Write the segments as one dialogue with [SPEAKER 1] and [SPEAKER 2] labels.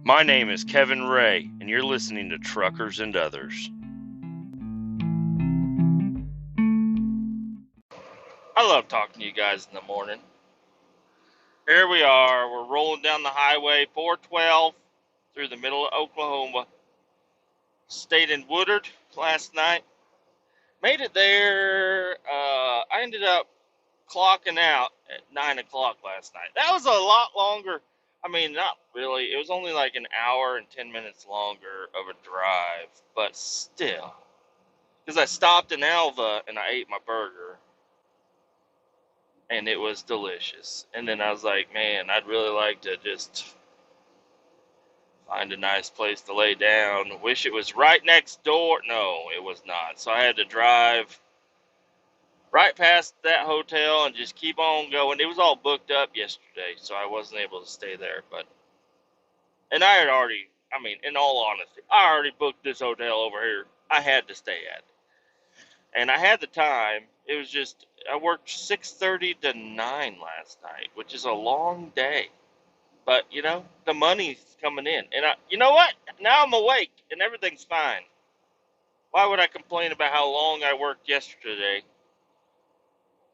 [SPEAKER 1] My name is Kevin Ray, and you're listening to Truckers and Others. I love talking to you guys in the morning. Here we are. We're rolling down the highway 412 through the middle of Oklahoma. Stayed in Woodard last night. Made it there. I ended up clocking out at 9 o'clock last night. That was a lot longer. I mean, not really. It was only like an hour and 10 minutes longer of a drive, but still. Because I stopped in Alva and I ate my burger. And it was delicious. And then I was like, man, I'd really like to just find a nice place to lay down. Wish it was right next door. No, it was not. So I had to drive right past that hotel and just keep on going. It was all booked up yesterday, so I wasn't able to stay there. And I had already, I mean, in all honesty, I already booked this hotel over here. I had to stay at it. And I had the time. It was just, I worked 6:30 to 9 last night, which is a long day. But, you know, the money's coming in. And you know what? Now I'm awake and everything's fine. Why would I complain about how long I worked yesterday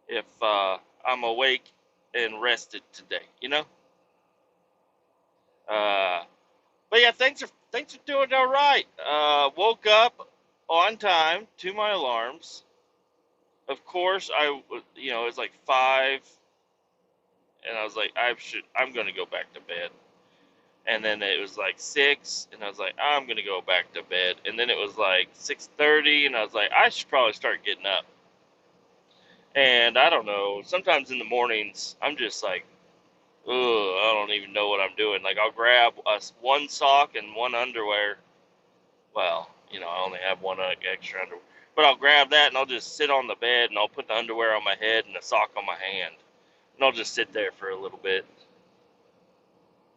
[SPEAKER 1] if I'm awake and rested today, you know? But yeah, things are doing all right. Woke up on time to my alarms. Of course, it was like 5, and I was like, I'm going to go back to bed. And then it was like 6, and I was like, I'm going to go back to bed. And then it was like 6:30, and I was like, I should probably start getting up. And I don't know, sometimes in the mornings, I'm just like, ugh, I don't even know what I'm doing. Like, I'll grab one sock and one underwear. Well, you know, I only have one extra underwear. But I'll grab that, and I'll just sit on the bed, and I'll put the underwear on my head and the sock on my hand. And I'll just sit there for a little bit.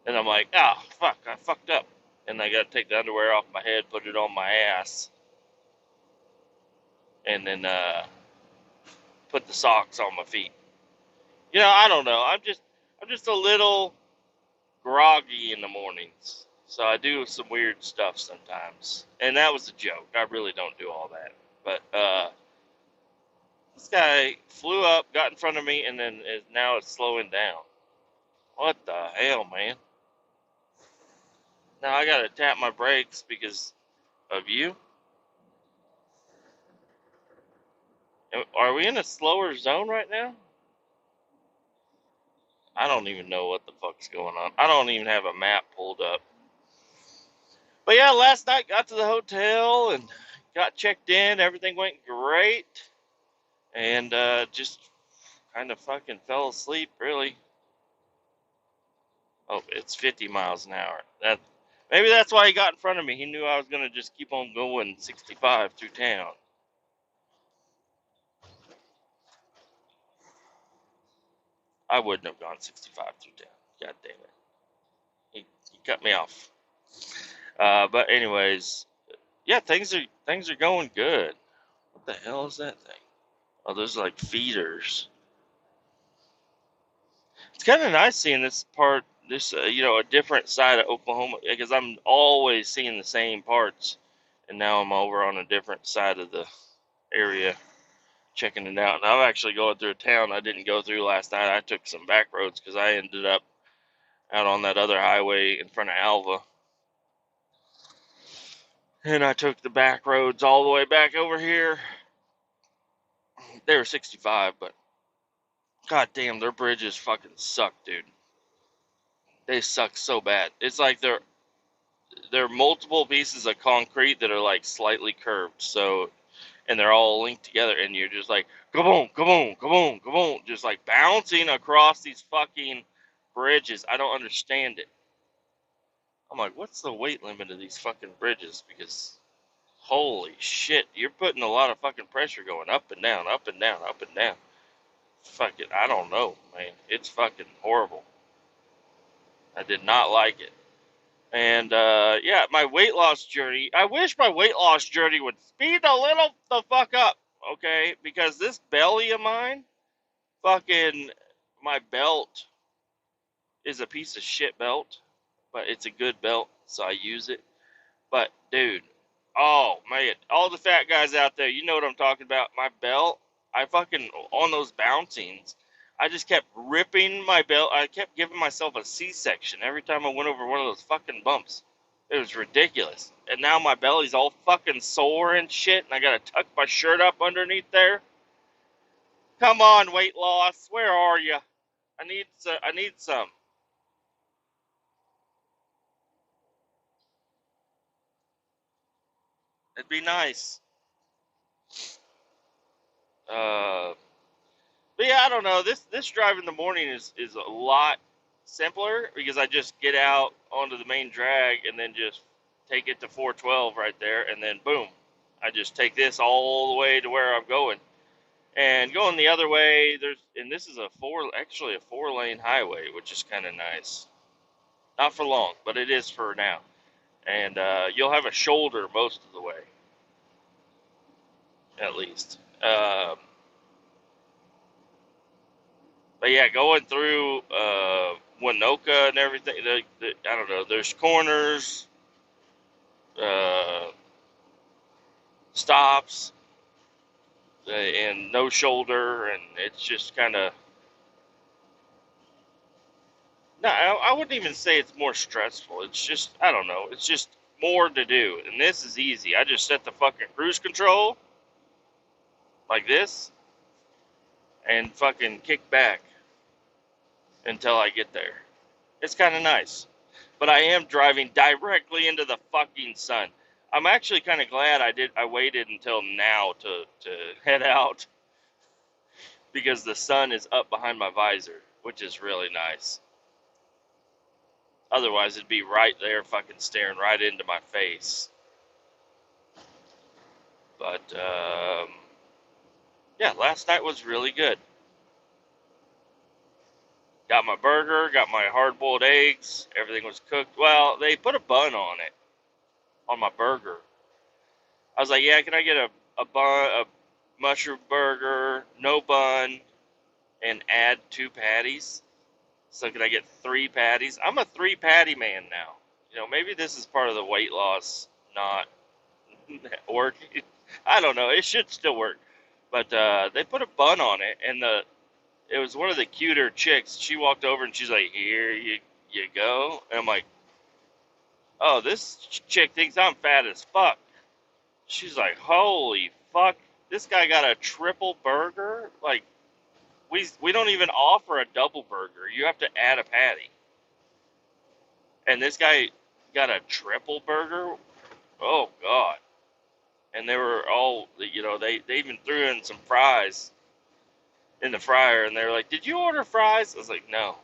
[SPEAKER 1] And I'm like, oh, fuck, I fucked up. And I got to take the underwear off my head, put it on my ass, and then put the socks on my feet. You know, I don't know. I'm just a little groggy in the mornings. So I do some weird stuff sometimes. And that was a joke. I really don't do all that. But this guy flew up, got in front of me, and then now it's slowing down. What the hell, man? Now I gotta tap my brakes because of you. Are we in a slower zone right now? I don't even know what the fuck's going on. I don't even have a map pulled up. But yeah, last night got to the hotel and got checked in. Everything went great. And just kind of fucking fell asleep, really. Oh, it's 50 miles an hour. Maybe that's why he got in front of me. He knew I was going to just keep on going 65 through town. I wouldn't have gone 65 through town. God damn it. He cut me off. But anyways, yeah, things are going good. What the hell is that thing? Oh, those are like feeders. It's kind of nice seeing this a different side of Oklahoma, because I'm always seeing the same parts, and now I'm over on a different side of the area checking it out. And I'm actually going through a town I didn't go through last night. I took some back roads because I ended up out on that other highway in front of Alva. And I took the back roads all the way back over here. They were 65, but god damn, their bridges fucking suck, dude. They suck so bad. It's like they're multiple pieces of concrete that are like slightly curved, so, and they're all linked together, and you're just like, kaboom, kaboom, kaboom, kaboom, just like bouncing across these fucking bridges. I don't understand it. I'm like, what's the weight limit of these fucking bridges? Because holy shit, you're putting a lot of fucking pressure going up and down, up and down, up and down. Fuck it, I don't know, man. It's fucking horrible. I did not like it. And, yeah, my weight loss journey, I wish my weight loss journey would speed a little the fuck up, okay? Because this belly of mine, fucking, my belt is a piece of shit belt. but it's a good belt, so I use it. But dude, oh man, all the fat guys out there, you know what I'm talking about. My belt, I fucking on those bouncings, I just kept ripping my belt. I kept giving myself a C-section every time I went over one of those fucking bumps. It was ridiculous. And now my belly's all fucking sore and shit, and I gotta tuck my shirt up underneath there. Come on, weight loss, where are you? I need some. It'd be nice. Uh, But yeah, I don't know. This drive in the morning is a lot simpler because I just get out onto the main drag and then just take it to 412 right there, and then boom, I just take this all the way to where I'm going. And going the other way, and this is actually a 4-lane highway, which is kind of nice. Not for long, but it is for now. And you'll have a shoulder most of the way, at least. But yeah, going through Winoka and everything, I don't know. There's corners, uh, stops, and no shoulder, and it's just kind of. No, I wouldn't even say it's more stressful. It's just I don't know. It's just more to do, and this is easy. I just set the fucking cruise control like this, and fucking kick back until I get there. It's kind of nice. But I am driving directly into the fucking sun. I'm actually kind of glad I waited until now to head out because the sun is up behind my visor, which is really nice. Otherwise, it'd be right there fucking staring right into my face. But yeah, last night was really good. Got my burger, got my hard-boiled eggs. Everything was cooked. Well, they put a bun on it, on my burger. I was like, yeah, can I get a bun, a mushroom burger, no bun, and add 2 patties? So can I get 3 patties? I'm a 3 patty man now. You know, maybe this is part of the weight loss not working. I don't know. It should still work. But they put a bun on it, and it was one of the cuter chicks. She walked over and she's like, "Here you go." And I'm like, "Oh, this chick thinks I'm fat as fuck." She's like, "Holy fuck, this guy got a triple burger? Like, we don't even offer a double burger. You have to add a patty." And this guy got a triple burger? Oh god. And they were all, you know, they even threw in some fries in the fryer, and they were like, "Did you order fries?" I was like, "No.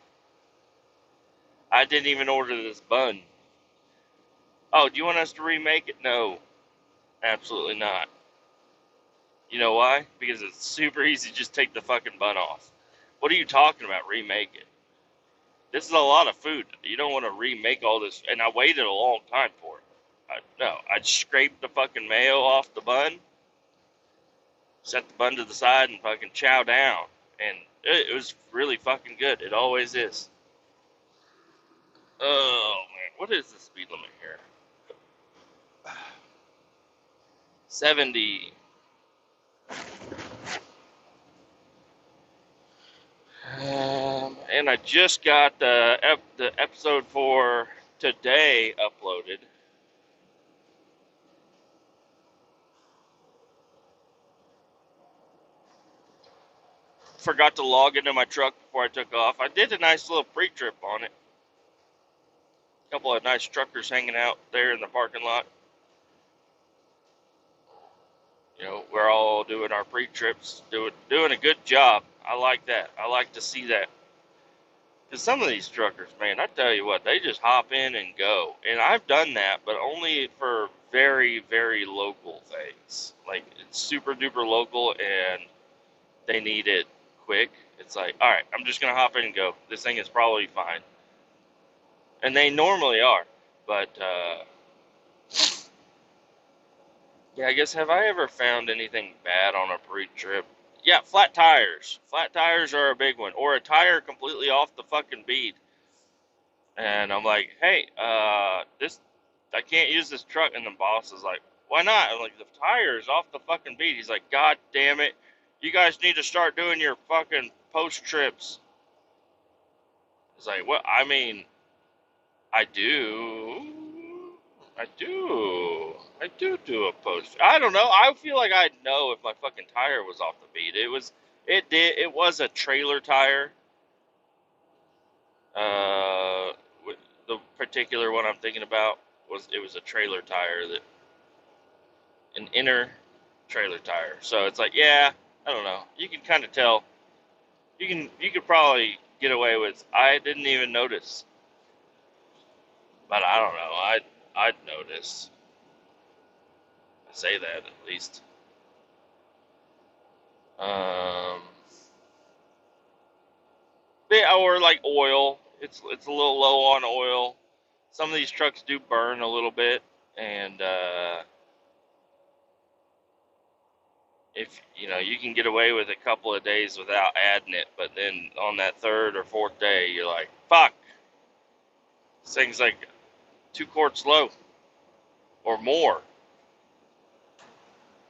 [SPEAKER 1] I didn't even order this bun." "Oh, do you want us to remake it?" "No, absolutely not." You know why? Because it's super easy to just take the fucking bun off. What are you talking about, remake it? This is a lot of food. You don't want to remake all this. And I waited a long time for it. No, I'd scrape the fucking mayo off the bun, set the bun to the side, and fucking chow down. And it was really fucking good. It always is. Oh, man. What is the speed limit here? 70. And I just got the episode for today uploaded. Forgot to log into my truck before I took off. I did a nice little pre-trip on it. A couple of nice truckers hanging out there in the parking lot. You know, we're all doing our pre-trips, doing a good job. I like that. I like to see that. Because some of these truckers, man, I tell you what, they just hop in and go. And I've done that, but only for very, very local things. Like, it's super duper local and they need it quick. It's like, all right, I'm just going to hop in and go. This thing is probably fine. And they normally are. But, yeah, I guess, have I ever found anything bad on a pre-trip? Yeah, flat tires. Flat tires are a big one. Or a tire completely off the fucking bead. And I'm like, hey, this, I can't use this truck. And the boss is like, why not? I'm like, the tire is off the fucking beat. He's like, God damn it. You guys need to start doing your fucking post trips. It's like, well, I mean, I do. I do. I do a post. I don't know. I feel like I'd know if my fucking tire was off the beat. It was a trailer tire. Uh, the particular one I'm thinking about it was a trailer tire, that an inner trailer tire. So it's like, yeah, I don't know. You can kind of tell. You could probably get away with. I didn't even notice, but I don't know. I'd notice. I say that at least. Um, yeah, or like oil. It's a little low on oil. Some of these trucks do burn a little bit, and if you can get away with a couple of days without adding it, but then on that third or fourth day, you're like, fuck, this thing's like 2 quarts low or more.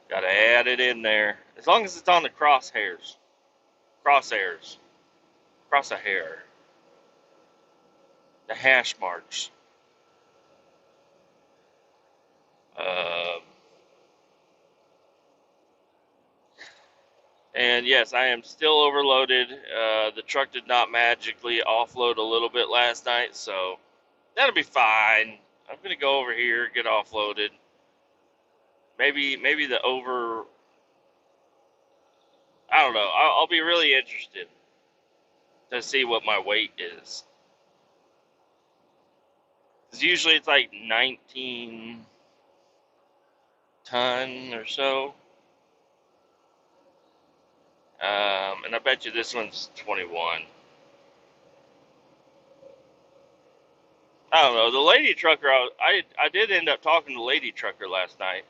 [SPEAKER 1] Gotta add it in there. As long as it's on the crosshairs, cross a hair, the hash marks. Uh, and yes, I am still overloaded. The truck did not magically offload a little bit last night, so that'll be fine. I'm gonna go over here, get offloaded. Maybe the over. I don't know. I'll be really interested to see what my weight is. 'Cause usually it's like 19 ton or so. And I bet you this one's 21. I don't know. The lady trucker, I did end up talking to the lady trucker last night.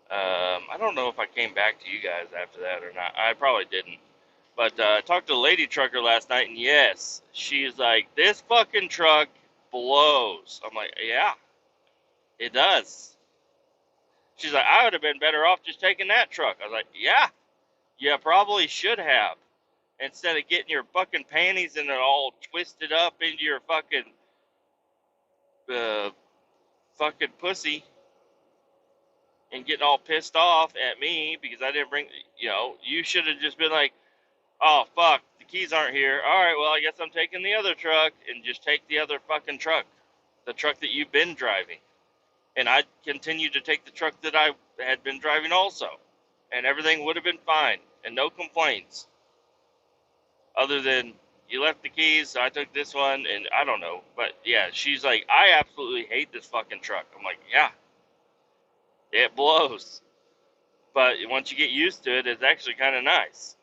[SPEAKER 1] I don't know if I came back to you guys after that or not. I probably didn't. But I talked to the lady trucker last night, and yes, she's like, this fucking truck blows. I'm like, yeah, it does. She's like, I would have been better off just taking that truck. I was like, yeah, you probably should have. Instead of getting your fucking panties and it all twisted up into your uh, fucking pussy and getting all pissed off at me because I didn't bring, you should have just been like, oh, fuck, the keys aren't here. All right, well, I guess I'm taking the other truck, and just take the other fucking truck, the truck that you've been driving. And I'd continue to take the truck that I had been driving also. And everything would have been fine and no complaints. Other than you left the keys, so I took this one, and I don't know. But yeah, she's like, I absolutely hate this fucking truck. I'm like, yeah, it blows. But once you get used to it, it's actually kind of nice.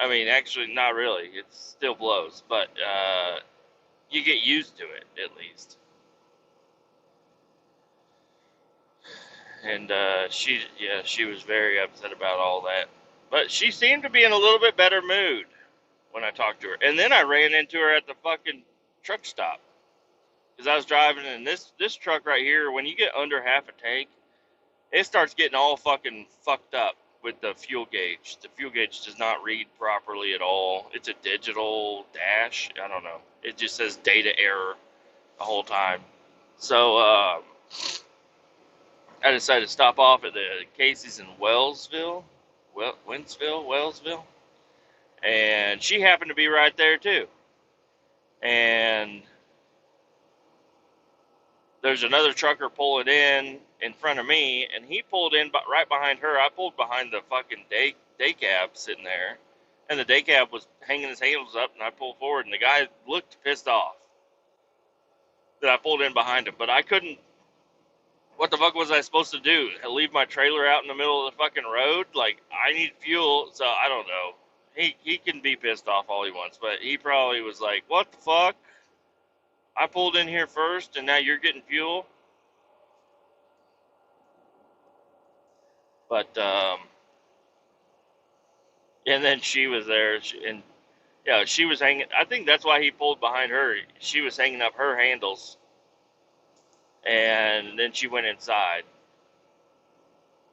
[SPEAKER 1] I mean, actually, not really. It still blows, but you get used to it at least. And she was very upset about all that. But she seemed to be in a little bit better mood when I talked to her. And then I ran into her at the fucking truck stop because I was driving, and this truck right here, when you get under half a tank, it starts getting all fucking fucked up with the fuel gauge. The fuel gauge does not read properly at all. It's a digital dash. I don't know. It just says data error the whole time. So I decided to stop off at the Casey's in Wellsville, and she happened to be right there too. And there's another trucker pulling in front of me, and he pulled in right behind her. I pulled behind the fucking day cab sitting there, and the day cab was hanging his heels up, and I pulled forward, and the guy looked pissed off that I pulled in behind him, but I couldn't. What the fuck was I supposed to do? Leave my trailer out in the middle of the fucking road? Like, I need fuel, so I don't know. He can be pissed off all he wants, but he probably was like, what the fuck? I pulled in here first, and now you're getting fuel? But, and then she was there, and Yeah, she was hanging. I think that's why he pulled behind her. She was hanging up her handles, and then she went inside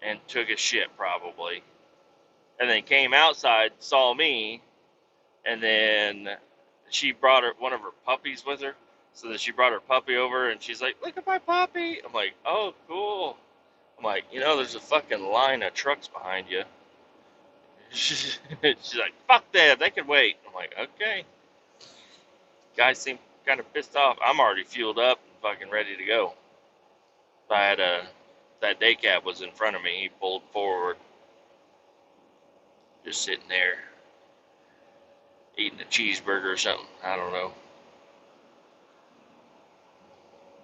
[SPEAKER 1] and took a shit probably, and then came outside, saw me, and then she brought her one of her puppies with her. So then she brought her puppy over, and she's like, "Look at my puppy." I'm like, "Oh, cool." I'm like, there's a fucking line of trucks behind you. She's like, "Fuck them, they can wait." I'm like, "Okay." Guys seem kind of pissed off. I'm already fueled up and fucking ready to go. I had that day cab was in front of me. He pulled forward, just sitting there eating a cheeseburger or something. I don't know.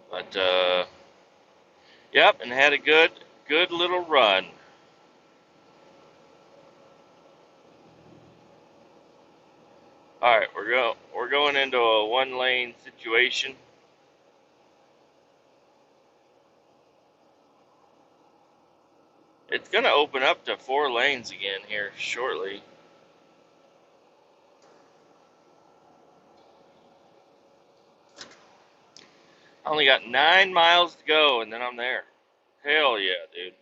[SPEAKER 1] But yep, and had a good little run. All right, we're going into a one lane situation. It's gonna open up to 4 lanes again here shortly. I only got 9 miles to go, and then I'm there. Hell yeah, dude.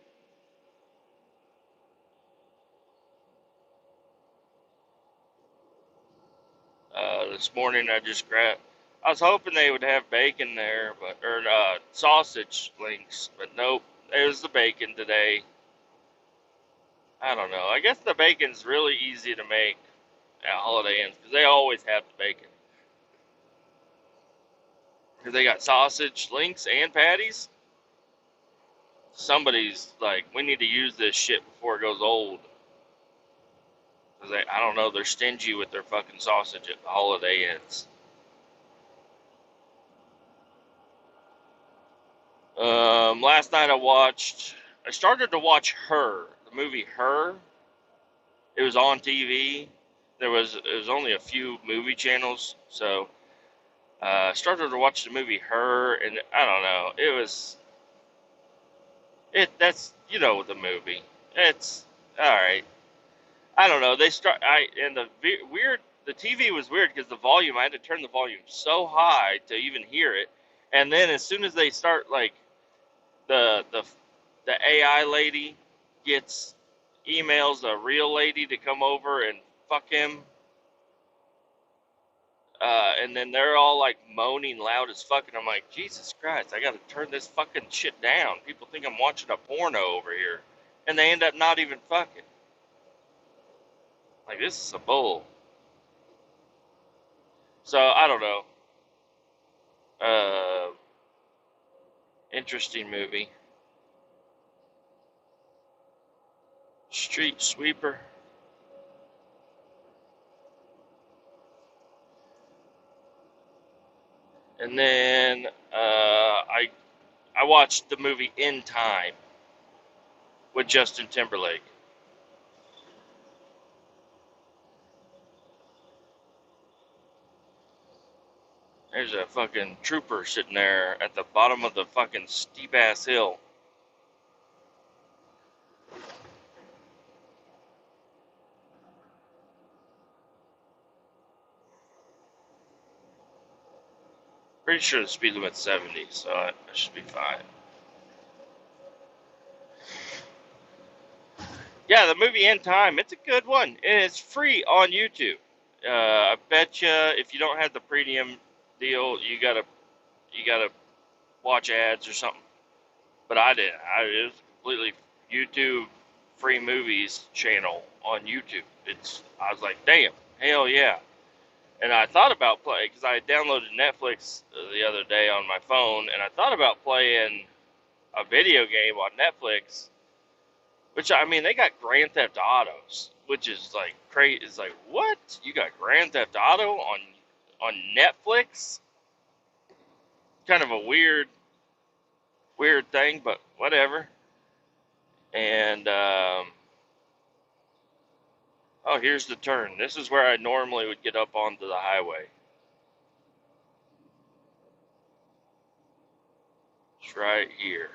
[SPEAKER 1] This morning I just grabbed. I was hoping they would have bacon there, or sausage links, but nope. It was the bacon today. I don't know. I guess the bacon's really easy to make at Holiday Inns because they always have the bacon. Because they got sausage links and patties. Somebody's like, we need to use this shit before it goes old. Because I don't know, they're stingy with their fucking sausage at the Holiday Inns. Last night I started to watch Her, the movie Her. It was on TV. It was only a few movie channels, so I started to watch the movie Her, and I don't know, that's the movie. It's all right. I don't know. The TV was weird because the volume, I had to turn the volume so high to even hear it, and then as soon as they start like the the the AI lady gets emails a real lady to come over and fuck him, and then they're all like moaning loud as fuck, and I'm like, Jesus Christ, I gotta turn this fucking shit down. People think I'm watching a porno over here, and they end up not even fucking. Like, this is a bull. So I don't know. Uh, Interesting movie. Street Sweeper. And then I watched the movie In Time with Justin Timberlake. There's a fucking trooper sitting there at the bottom of the fucking steep ass hill. Pretty sure the speed limit's 70, so I should be fine. Yeah, the movie In Time, it's a good one, and it's free on YouTube. I bet you if you don't have the premium deal, you gotta watch ads or something. But I didn't. It was completely YouTube free movies channel on YouTube. I was like, damn, hell yeah. And I thought about playing because I downloaded Netflix the other day on my phone, and I thought about playing a video game on Netflix. Which, I mean, they got Grand Theft Autos, which is like crazy. It's like, what? You got Grand Theft Auto on Netflix? Kind of a weird thing, but whatever. And oh, here's the turn. This is where I normally would get up onto the highway. It's right here.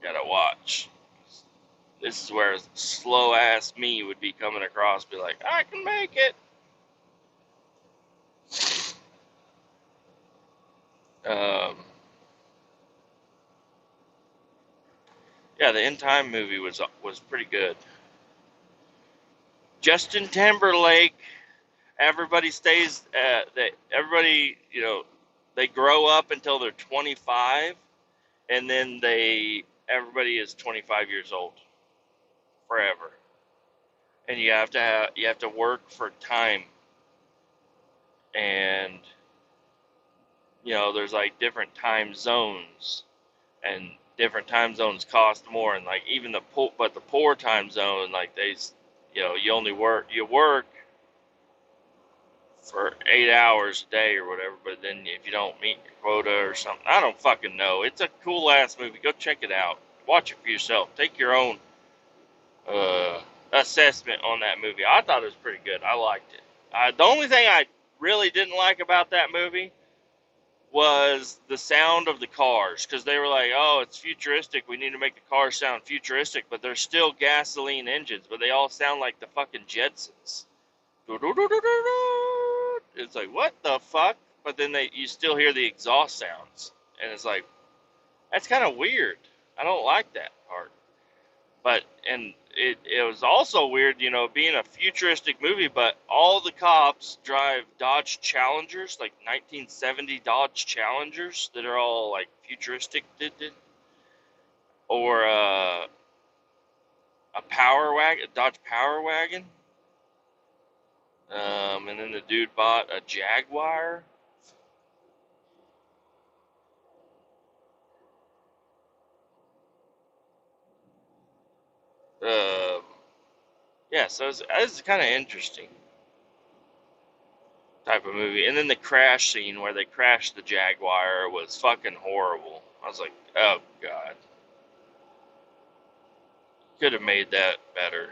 [SPEAKER 1] Gotta watch. This is where slow ass me would be coming across, be like, I can make it. Um, yeah, the End Time movie was pretty good. Justin Timberlake. Everybody stays. Everybody, they grow up until they're 25, and then everybody is 25 years old forever, and you have to work for time, and there's like different time zones, and different time zones cost more, and like even the poor time zone, like you work for 8 hours a day or whatever, but then if you don't meet your quota or something, I don't fucking know. It's a cool ass movie. Go check it out. Watch it for yourself. Take your own assessment on that movie. I thought it was pretty good. I liked it. The only thing I really didn't like about that movie was the sound of the cars, because they were like, oh, it's futuristic, we need to make the cars sound futuristic, but they're still gasoline engines, but they all sound like the fucking Jetsons. It's like, what the fuck? But then you still hear the exhaust sounds, and it's like, that's kind of weird. I don't like that part. But and it was also weird, being a futuristic movie, but all the cops drive Dodge Challengers, like 1970 Dodge Challengers that are all like futuristic, or a Power Wagon, a Dodge Power Wagon. And then the dude bought a Jaguar. Um, yeah, so it's kind of interesting type of movie. And then the crash scene where they crashed the Jaguar was fucking horrible. I was like, oh god, could have made that better.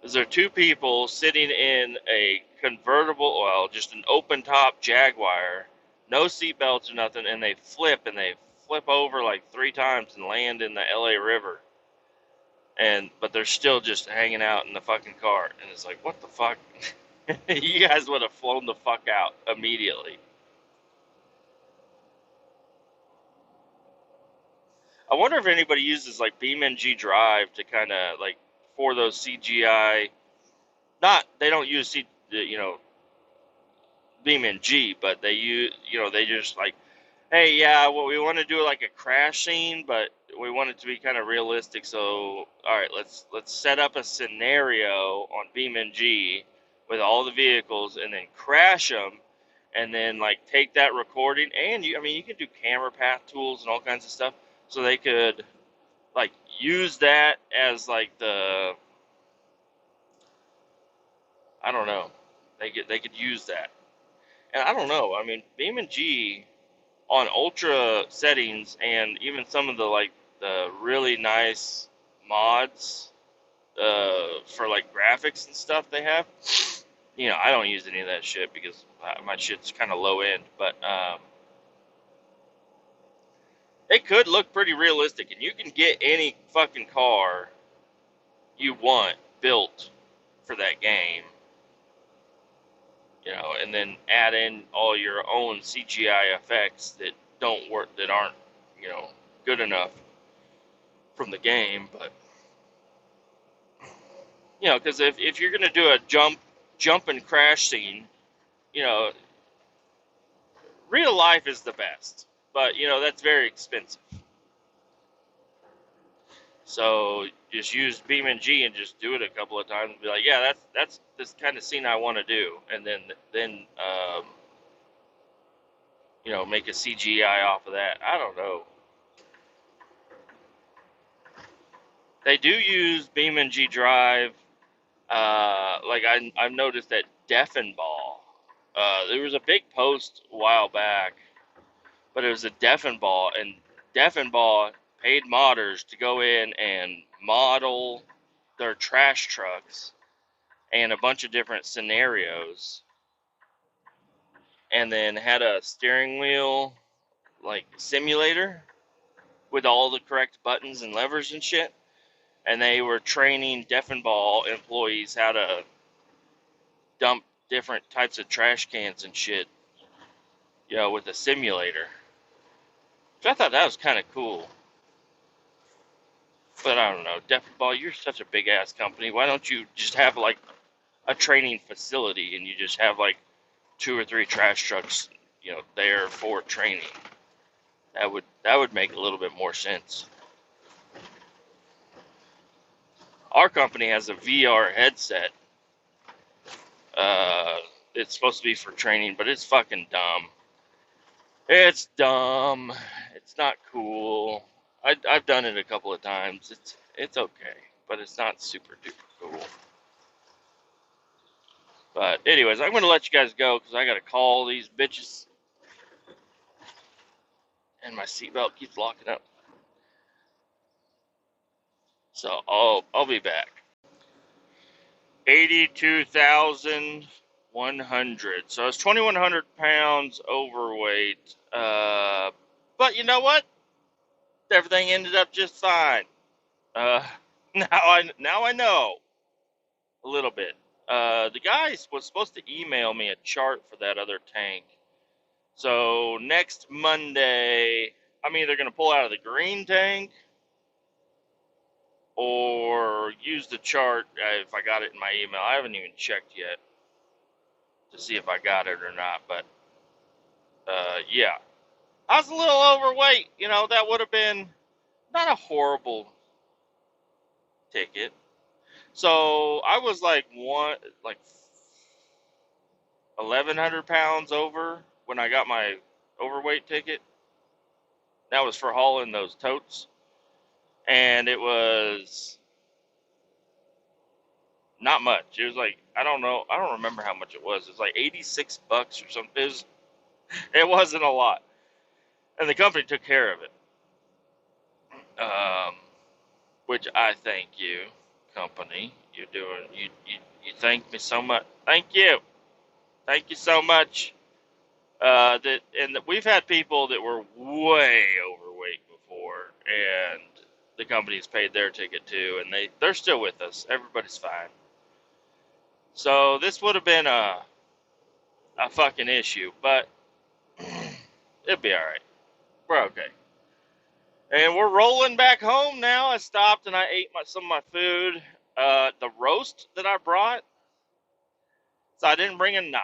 [SPEAKER 1] Is there two people sitting in a convertible, well, just an open top Jaguar, no seatbelts or nothing, and they flip over like 3 times and land in the LA River. But they're still just hanging out in the fucking car, and it's like, what the fuck? You guys would have flown the fuck out immediately. I wonder if anybody uses like BeamNG Drive to kind of like for those CGI. Not they don't use BeamNG, but they use they just like, hey, yeah, well, we want to do like a crash scene, but we want it to be kind of realistic. So, all right, let's set up a scenario on BeamNG with all the vehicles, and then crash them, and then like take that recording, and you can do camera path tools and all kinds of stuff, so they could like use that as like I don't know, they could use that, and I don't know. I mean, BeamNG on ultra settings, and even some of the like the really nice mods for like graphics and stuff they have. I don't use any of that shit because my shit's kind of low end, but it could look pretty realistic, and you can get any fucking car you want built for that game, and then add in all your own CGI effects that don't work, that aren't, good enough from the game. But because if you're gonna do a jump and crash scene, you know, real life is the best, but that's very expensive. So just use BeamNG and just do it a couple of times and be like, yeah, that's this kind of scene I want to do, and then make a CGI off of that. I don't know. They do use BeamNG Drive. Like I've noticed that Deafenball. There was a big post a while back, but it was a Deafenball, and Deafenball paid modders to go in and model their trash trucks and a bunch of different scenarios, and then had a steering wheel like simulator with all the correct buttons and levers and shit. And they were training Deaf and Ball employees how to dump different types of trash cans and shit, with a simulator. So I thought that was kind of cool. But I don't know, Deaf and Ball, you're such a big ass company. Why don't you just have like a training facility and you just have like 2 or 3 trash trucks, there for training? That would make a little bit more sense. Our company has a VR headset. It's supposed to be for training, but it's fucking dumb. It's dumb. It's not cool. I've done it a couple of times. It's okay, but it's not super duper cool. But anyways, I'm gonna let you guys go because I gotta call these bitches, and my seatbelt keeps locking up. So I'll be back. 82,100. So I was 2,100 pounds overweight. But you know what? Everything ended up just fine. Uh, now I know a little bit. The guy was supposed to email me a chart for that other tank. So next Monday, I'm either going to pull out of the green tank or use the chart if I got it in my email. I haven't even checked yet to see if I got it or not. But yeah, I was a little overweight. That would have been not a horrible ticket. So I was like 1,100 pounds over when I got my overweight ticket. That was for hauling those totes, and it was not much. It was like, I don't know, I don't remember how much it was. It was like $86 or something. It wasn't a lot, and the company took care of it. Which I thank you, company. You're doing you thank me so much. Thank you so much. We've had people that were way overweight before, and the company's paid their ticket too, and they're still with us. Everybody's fine. So this would have been a fucking issue, but it'll be all right. We're okay. And we're rolling back home now. I stopped and I ate some of my food. The roast that I brought, so I didn't bring a knife.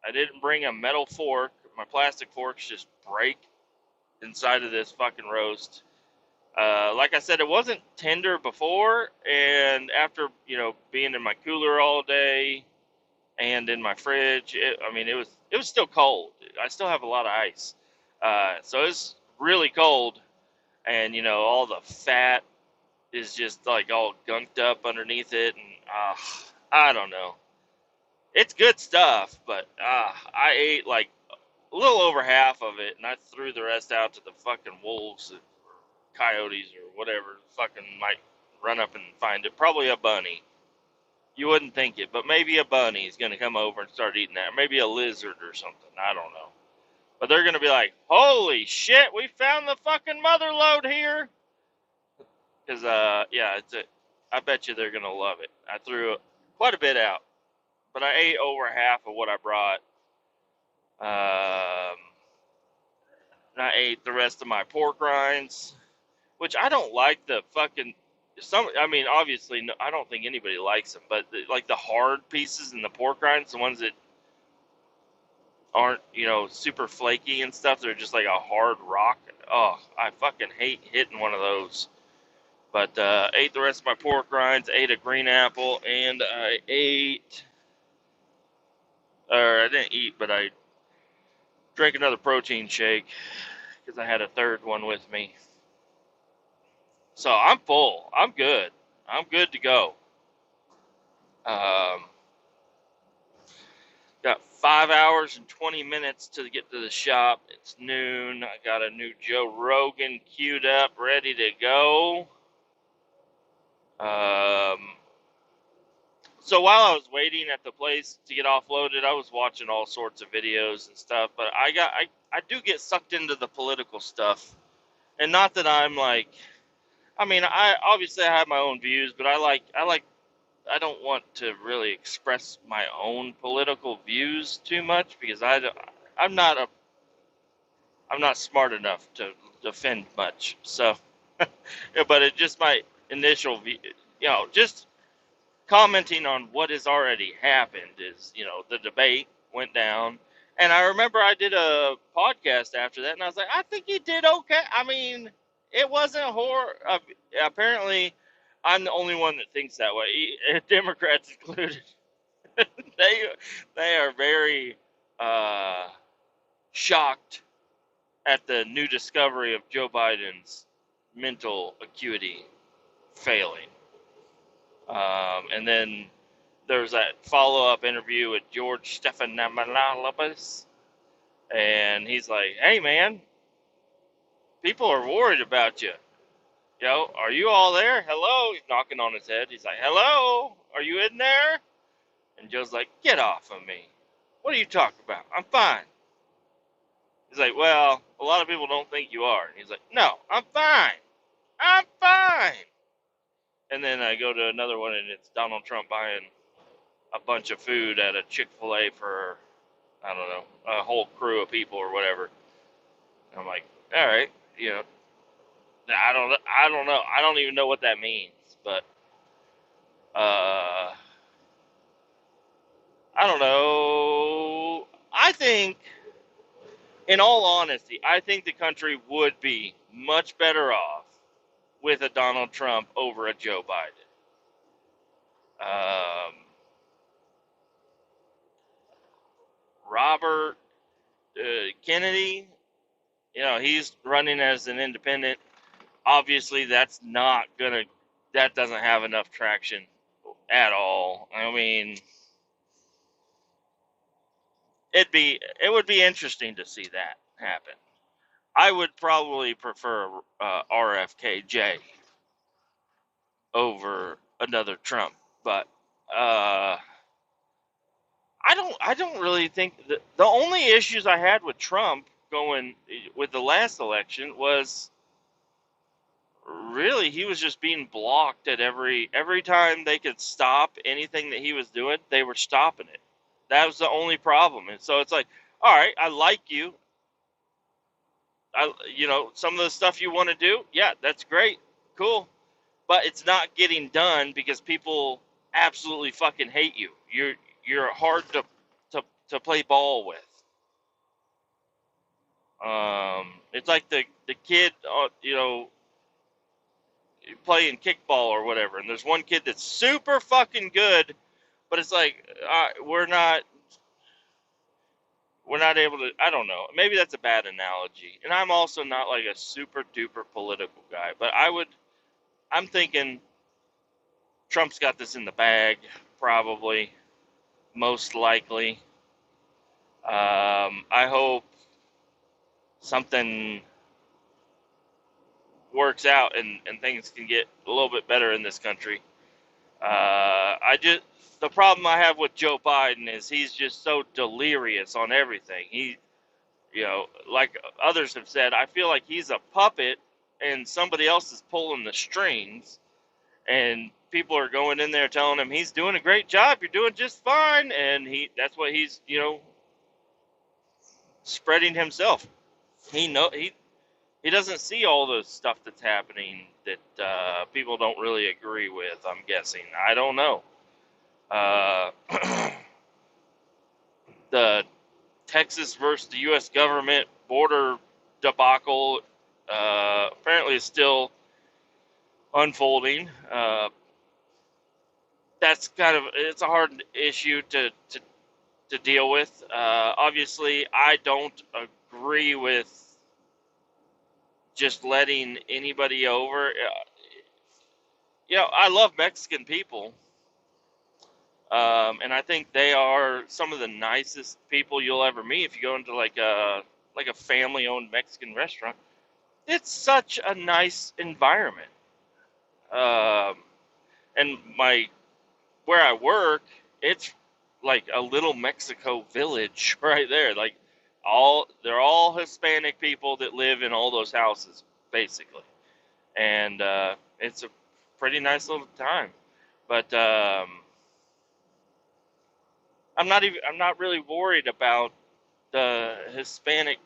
[SPEAKER 1] I didn't bring a metal fork. My plastic forks just break inside of this fucking roast. Like I said, it wasn't tender before, and after being in my cooler all day and in my fridge, it was still cold. I still have a lot of ice, so it's really cold, and all the fat is just like all gunked up underneath it, and I don't know. It's good stuff, but I ate like a little over half of it, and I threw the rest out to the fucking wolves or coyotes or whatever fucking might run up and find it. Probably a bunny. You wouldn't think it, but maybe a bunny is going to come over and start eating that. Maybe a lizard or something. I don't know. But they're going to be like, holy shit, we found the fucking mother lode here. Because, yeah, I bet you they're going to love it. I threw quite a bit out, but I ate over half of what I brought. And I ate the rest of my pork rinds, which I don't like the fucking obviously, no, I don't think anybody likes them, but like the hard pieces in the pork rinds, the ones that aren't, super flaky and stuff, they're just like a hard rock. Oh, I fucking hate hitting one of those. But ate the rest of my pork rinds, ate a green apple, and I didn't eat, but I drank another protein shake because I had a third one with me. So I'm full. I'm good. I'm good to go. Got 5 hours and 20 minutes to get to the shop. It's noon. I got a new Joe Rogan queued up, ready to go. So while I was waiting at the place to get offloaded, I was watching all sorts of videos and stuff. But I do get sucked into the political stuff And not that I'm like, I mean, I obviously I have my own views, but I don't want to really express my own political views too much because I'm not a, I'm not smart enough to defend much. So, yeah, but it just my initial view, just commenting on what has already happened is, the debate went down. And I remember I did a podcast after that, and I was like, I think he did okay. I mean, it wasn't horror. Apparently, I'm the only one that thinks that way, Democrats included. they they are very uh, shocked at the new discovery of Joe Biden's mental acuity failing. And then there's that follow-up interview with George Stephanopoulos, and he's like, "Hey, man, people are worried about you. Are you all there? Hello?" He's knocking on his head. He's like, "Hello? Are you in there?" And Joe's like, "Get off of me. What are you talking about? I'm fine." He's like, "Well, a lot of people don't think you are." And he's like, "No, I'm fine. I'm fine." And then I go to another one, and it's Donald Trump buying a bunch of food at a Chick-fil-A for, I don't know, a whole crew of people or whatever. I'm like, all right, I don't know. I don't even know what that means, but I don't know. I think, in all honesty, I think the country would be much better off with a Donald Trump over a Joe Biden. Robert Kennedy, he's running as an independent. Obviously, that doesn't have enough traction at all. I mean, it would be interesting to see that happen. I would probably prefer RFKJ over another Trump, but I don't really think the only issues I had with Trump going with the last election was really he was just being blocked at every time they could stop anything that he was doing, they were stopping it. That was the only problem. And so it's like, all right, I like you. Some of the stuff you want to do, yeah, that's great, cool, but it's not getting done because people absolutely fucking hate you. You're hard to play ball with. It's like the kid, playing kickball or whatever, and there's one kid that's super fucking good, but it's like we're not able to. I don't know. Maybe that's a bad analogy, and I'm also not like a super duper political guy, but I'm thinking Trump's got this in the bag, probably, most likely. I hope something works out and things can get a little bit better in this country. The problem I have with Joe Biden is he's just so delirious on everything. Like others have said, I feel like he's a puppet and somebody else is pulling the strings, and people are going in there telling him he's doing a great job, you're doing just fine, and that's what he's, spreading himself. He doesn't see all the stuff that's happening that people don't really agree with, I'm guessing. I don't know. The Texas versus the U.S. government border debacle apparently is still unfolding. It's a hard issue to deal with. Obviously, I don't agree with just letting anybody over. I love Mexican people. And I think they are some of the nicest people you'll ever meet if you go into like a family-owned Mexican restaurant. It's such a nice environment. And where I work, it's like a little Mexico village right there. Like they're all Hispanic people that live in all those houses. basically. And it's a pretty nice little time. But I'm not really worried about the Hispanic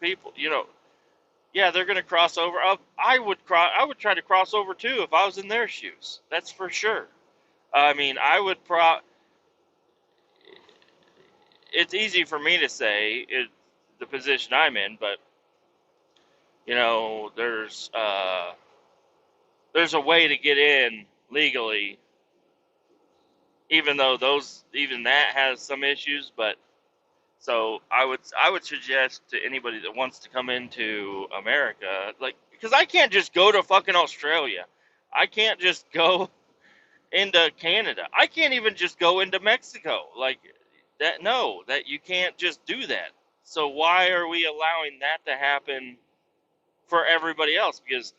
[SPEAKER 1] people. Yeah, they're gonna cross over. I would try to cross over too if I was in their shoes. That's for sure. I mean, I would it's easy for me to say the position I'm in, but there's a way to get in legally, even though even that has some issues. But so I would suggest to anybody that wants to come into America, like, because I can't just go to fucking Australia, I can't just go into Canada, I can't even just go into Mexico, like that. No, that you can't just do that. So why are we allowing that to happen for everybody else? Because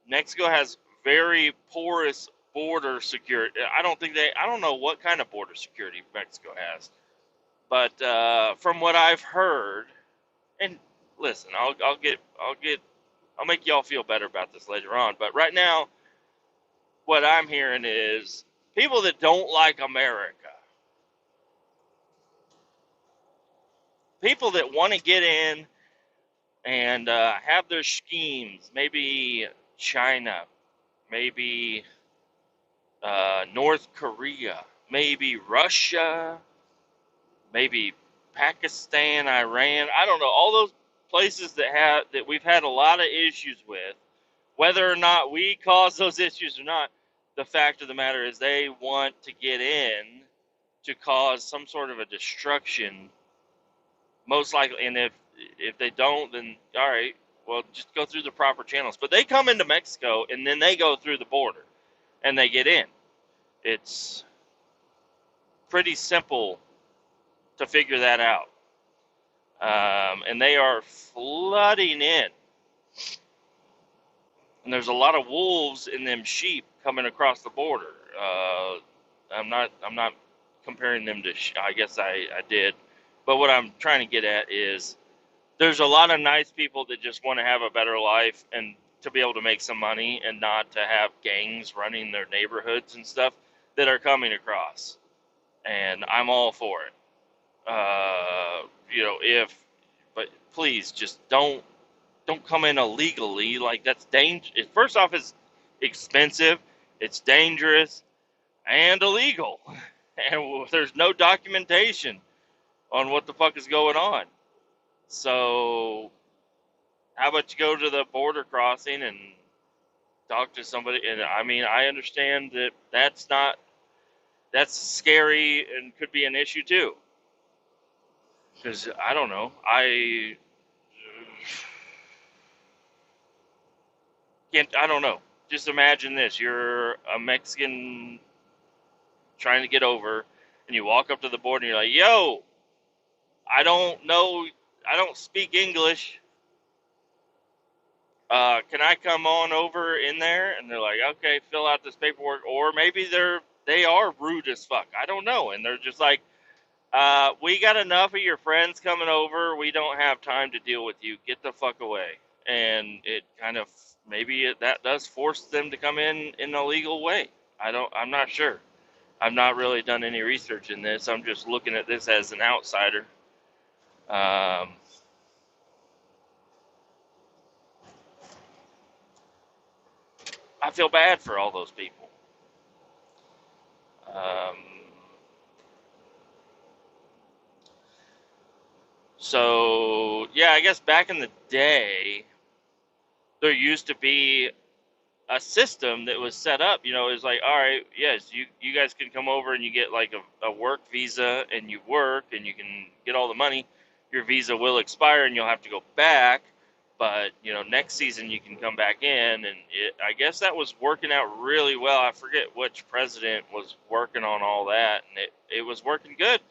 [SPEAKER 1] Mexico has very porous border security. I don't know what kind of border security Mexico has, but from what I've heard, and listen, I'll make y'all feel better about this later on. But right now, what I'm hearing is people that don't like America, people that want to get in and have their schemes, maybe China, maybe North Korea, maybe Russia, maybe Pakistan, Iran. I don't know, all those places that we've had a lot of issues with. Whether or not we cause those issues or not, the fact of the matter is they want to get in to cause some sort of a destruction, most likely. And if they don't, then all right, well, just go through the proper channels. But they come into Mexico and then they go through the border and they get in. It's pretty simple to figure that out. And they are flooding in. And there's a lot of wolves in them sheep coming across the border. I'm not comparing them to. I guess I did, but what I'm trying to get at is there's a lot of nice people that just want to have a better life and to be able to make some money and not to have gangs running their neighborhoods and stuff that are coming across. And I'm all for it. But please just don't come in illegally. Like, that's dangerous. First off, it's expensive, it's dangerous, and illegal. And there's no documentation on what the fuck is going on. So, how about you go to the border crossing and talk to somebody? And I mean, I understand that that's scary and could be an issue too. Because I don't know, I don't know. Just imagine this: you're a Mexican trying to get over, and you walk up to the border, and you're like, "Yo, I don't know, I don't speak English. Can I come on over in there?" And they're like, "Okay, fill out this paperwork." Or maybe they are rude as fuck. I don't know, and they're just like, "We got enough of your friends coming over. We don't have time to deal with you. Get the fuck away." And it kind of that does force them to come in a legal way. I'm not sure. I've not really done any research in this. I'm just looking at this as an outsider. Um, I feel bad for all those people. Um, so yeah, I guess back in the day, there used to be a system that was set up. It was like, all right, yes, you guys can come over and you get like a work visa and you work and you can get all the money. Your visa will expire and you'll have to go back, but next season you can come back in. And I guess that was working out really well. I forget which president was working on all that, and it was working good.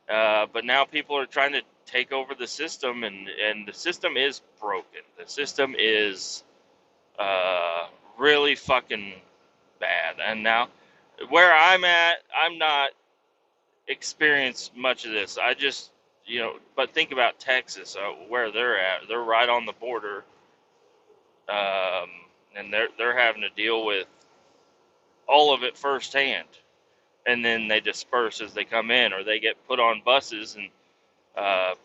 [SPEAKER 1] But now people are trying to take over the system, and the system is broken. The system is really fucking bad. And now, where I'm at, I'm not experienced much of this. I just, but think about Texas, where they're at. They're right on the border, um, and they're having to deal with all of it firsthand. And then they disperse as they come in, or they get put on buses and uh,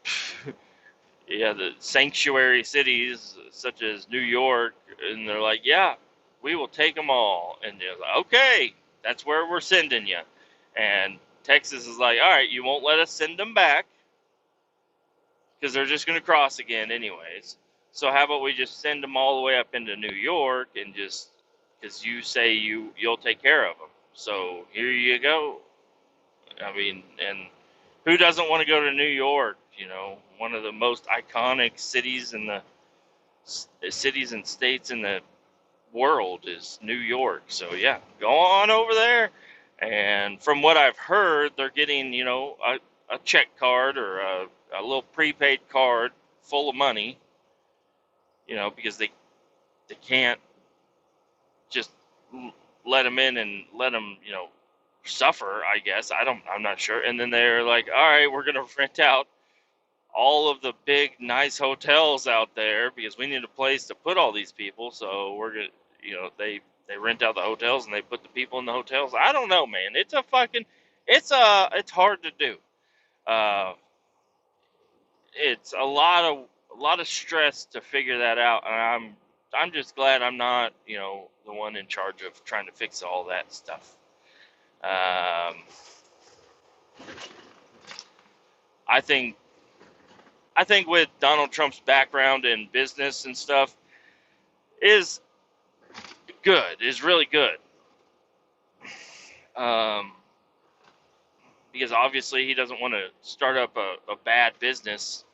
[SPEAKER 1] yeah, the sanctuary cities such as New York, and they're like, yeah, we will take them all, and they're like, okay, that's where we're sending you. And Texas is like, all right, you won't let us send them back because they're just going to cross again anyways. So how about we just send them all the way up into New York and just because you say you'll take care of them. So here you go. I mean, and who doesn't want to go to New York? You know, one of the most iconic cities in the cities and states in the world is New York. So yeah, go on over there. And from what I've heard, they're getting a check card or a little prepaid card full of money. Because they can't just let them in and let them suffer. I guess I'm not sure. And then they're like, all right, we're gonna rent out all of the big nice hotels out there because we need a place to put all these people. So we're gonna, they rent out the hotels and they put the people in the hotels. I don't know, man. It's hard to do. Uh, it's a lot of stress to figure that out, and I'm just glad I'm not, the one in charge of trying to fix all that stuff. Um, I think I think with Donald Trump's background in business and stuff is is really good. Um, because obviously he doesn't want to start up a bad business.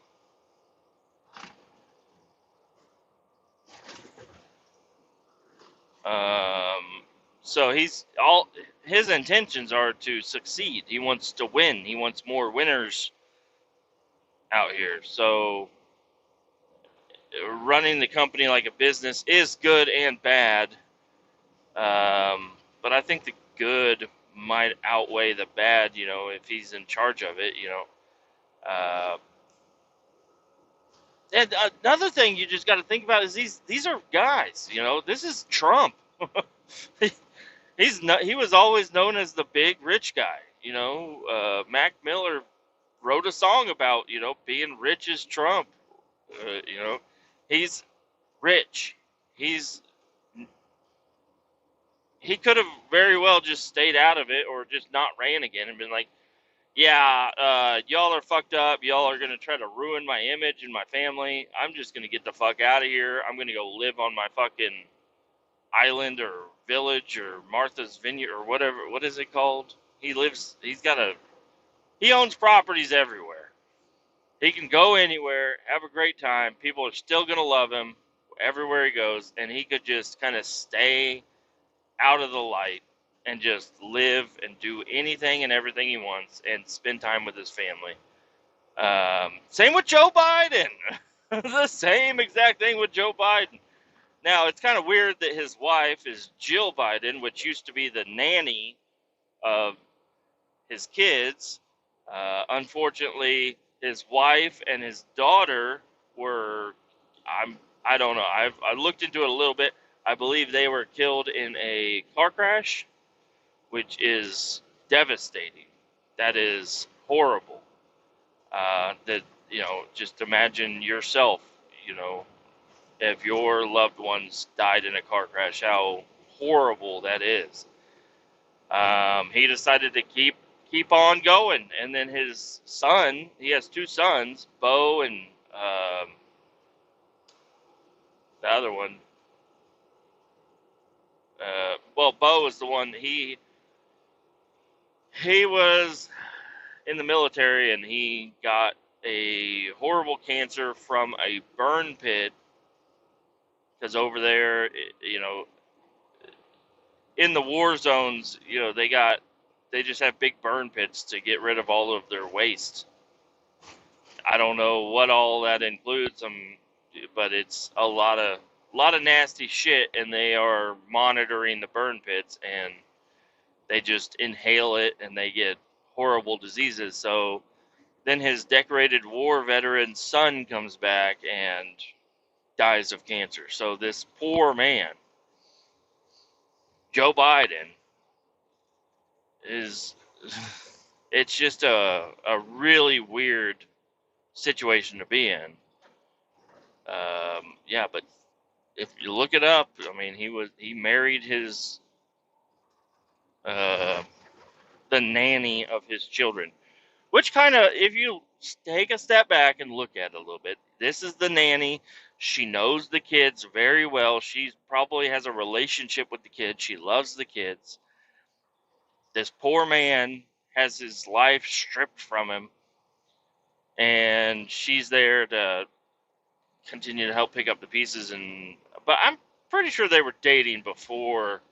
[SPEAKER 1] So all his intentions are to succeed. He wants to win. He wants more winners out here. So running the company like a business is good and bad. But I think the good might outweigh the bad, if he's in charge of it, Uh, and another thing you just got to think about is these are guys, this is Trump. He was always known as the big rich guy, Mac Miller wrote a song about, being rich as Trump. He's rich. He's he could have very well just stayed out of it or just not ran again and been like, yeah, y'all are fucked up. Y'all are going to try to ruin my image and my family. I'm just going to get the fuck out of here. I'm going to go live on my fucking island or village or Martha's Vineyard or whatever. What is it called? He owns properties everywhere. He can go anywhere, have a great time. People are still going to love him everywhere he goes. And he could just kind of stay out of the light and just live and do anything and everything he wants and spend time with his family. Same with Joe Biden. The same exact thing with Joe Biden. Now, it's kind of weird that his wife is Jill Biden, which used to be the nanny of his kids. Unfortunately, his wife and his daughter were, I don't know. I looked into it a little bit. I believe they were killed in a car crash, which is devastating. That is horrible. That just imagine yourself, if your loved ones died in a car crash, how horrible that is. He decided to keep on going, and then his son, he has two sons, Bo and the other one. Well, Bo is the one he was in the military, and he got a horrible cancer from a burn pit because over there, in the war zones, they just have big burn pits to get rid of all of their waste. I don't know what all that includes, but it's a lot of nasty shit, and they are monitoring the burn pits, and they just inhale it, and they get horrible diseases. So then his decorated war veteran son comes back, and dies of cancer. So this poor man, Joe Biden, is it's just a really weird situation to be in. Yeah, but if you look it up, I mean, he married his uh, the nanny of his children, which kind of, if you take a step back and look at it a little bit, this is the nanny. She knows the kids very well. She probably has a relationship with the kids. She loves the kids. This poor man has his life stripped from him, and she's there to continue to help pick up the pieces. But I'm pretty sure they were dating before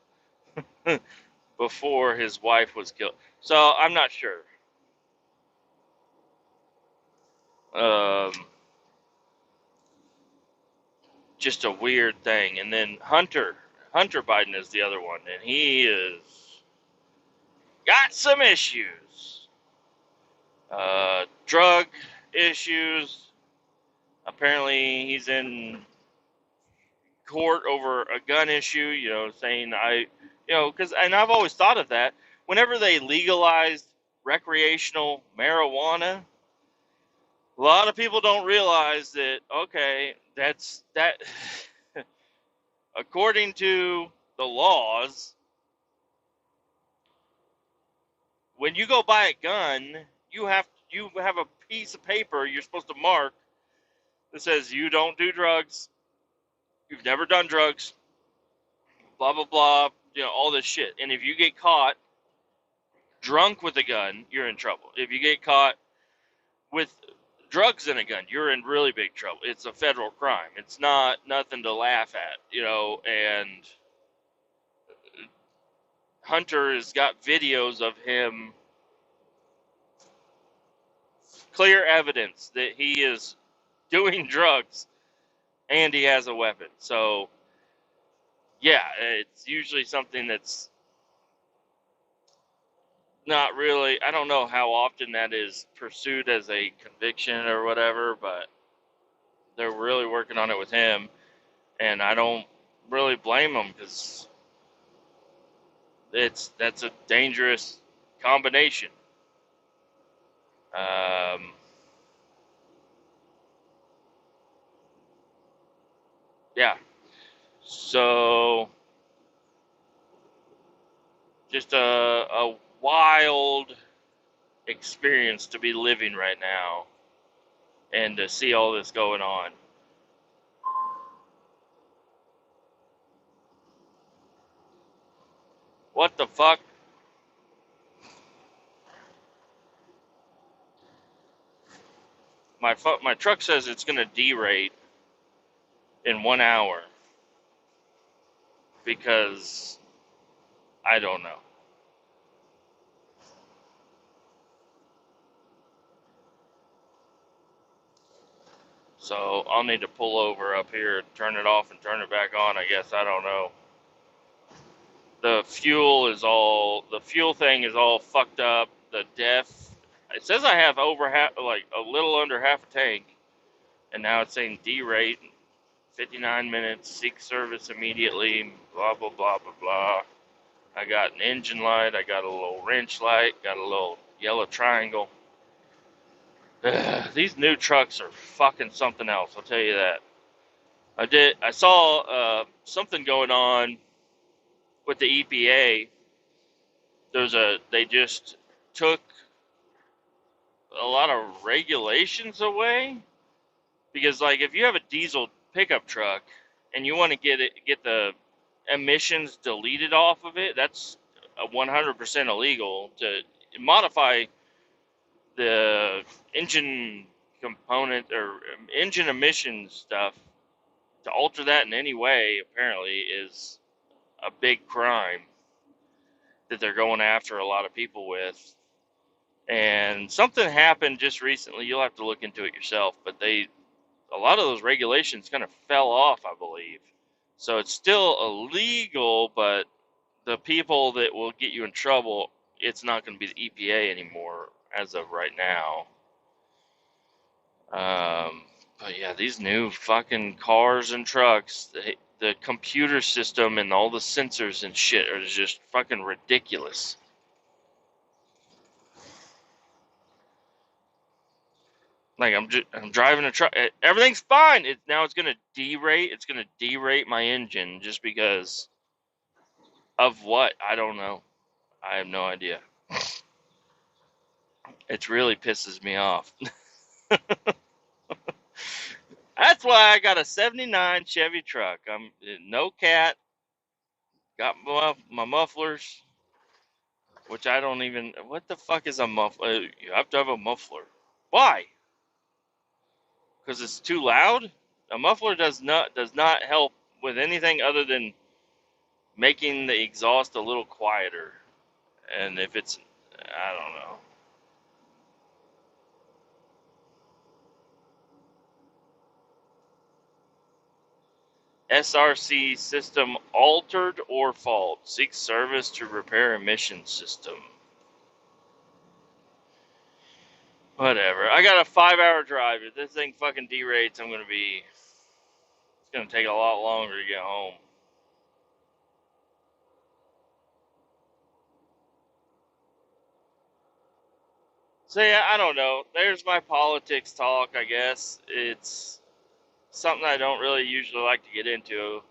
[SPEAKER 1] his wife was killed. So I'm not sure. Um, just a weird thing. And then Hunter Biden is the other one, and he is got some issues, drug issues. Apparently, he's in court over a gun issue. Saying because and I've always thought of that. Whenever they legalized recreational marijuana, a lot of people don't realize that. Okay, that's that. According to the laws, when you go buy a gun, you have a piece of paper you're supposed to mark that says you don't do drugs, you've never done drugs, blah blah blah, all this shit. And if you get caught drunk with a gun, you're in trouble. If you get caught with drugs in a gun, you're in really big trouble. It's a federal crime. It's not nothing to laugh at. And Hunter has got videos of him, clear evidence that he is doing drugs and he has a weapon. So, yeah, it's usually something that's not really, I don't know how often that is pursued as a conviction or whatever, but they're really working on it with him. And I don't really blame them because that's a dangerous combination. Um, yeah. So just a wild experience to be living right now and to see all this going on. What the fuck? My truck says it's gonna derate in 1 hour because I don't know. So I'll need to pull over up here, turn it off, and turn it back on. I guess I don't know. The fuel thing is all fucked up. The def, it says I have over half, like a little under half a tank, and now it's saying derate, 59 minutes, seek service immediately, blah blah blah blah blah. I got an engine light, I got a little wrench light, got a little yellow triangle. These new trucks are fucking something else, I'll tell you that. I saw something going on with the EPA. They just took a lot of regulations away because, like, if you have a diesel pickup truck and you want to get the emissions deleted off of it, that's 100% illegal. To modify the engine component or engine emission stuff, to alter that in any way, apparently is a big crime that they're going after a lot of people with. And something happened just recently. You'll have to look into it yourself, but a lot of those regulations kind of fell off, I believe. So it's still illegal, but the people that will get you in trouble, it's not going to be the EPA anymore as of right now. But yeah, these new fucking cars and trucks, the computer system and all the sensors and shit are just fucking ridiculous. Like I'm driving a truck, everything's fine. Now it's gonna derate. It's gonna derate my engine just because of what? I don't know. I have no idea. It really pisses me off. That's why I got a '79 Chevy truck. I'm no cat. Got my mufflers, which I don't even. What the fuck is a muffler? You have to have a muffler. Why? Because it's too loud. A muffler does not help with anything other than making the exhaust a little quieter. And if it's, I don't know. SRC system altered or fault. Seek service to repair emission system. Whatever. I got a 5-hour drive. If this thing fucking derates, it's gonna take a lot longer to get home. So yeah, I don't know. There's my politics talk, I guess. It's something I don't really usually like to get into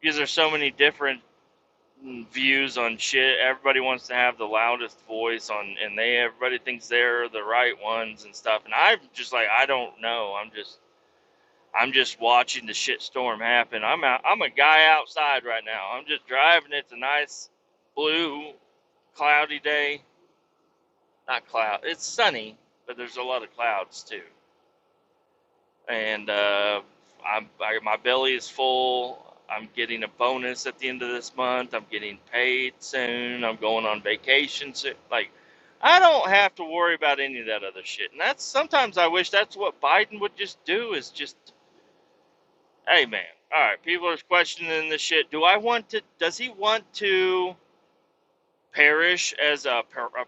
[SPEAKER 1] because there's so many different views on shit. Everybody wants to have the loudest voice on, and everybody thinks they're the right ones and stuff. And I'm just like, I don't know. I'm just watching the shit storm happen. I'm a guy outside right now. I'm just driving. It's a nice blue cloudy day. Not cloud. It's sunny, but there's a lot of clouds too. And my belly is full. I'm getting a bonus at the end of this month. I'm getting paid soon. I'm going on vacation soon. Like, I don't have to worry about any of that other shit. And that's sometimes I wish that's what Biden would just do. Is just, hey man, all right. People are questioning this shit. Does he want to perish as a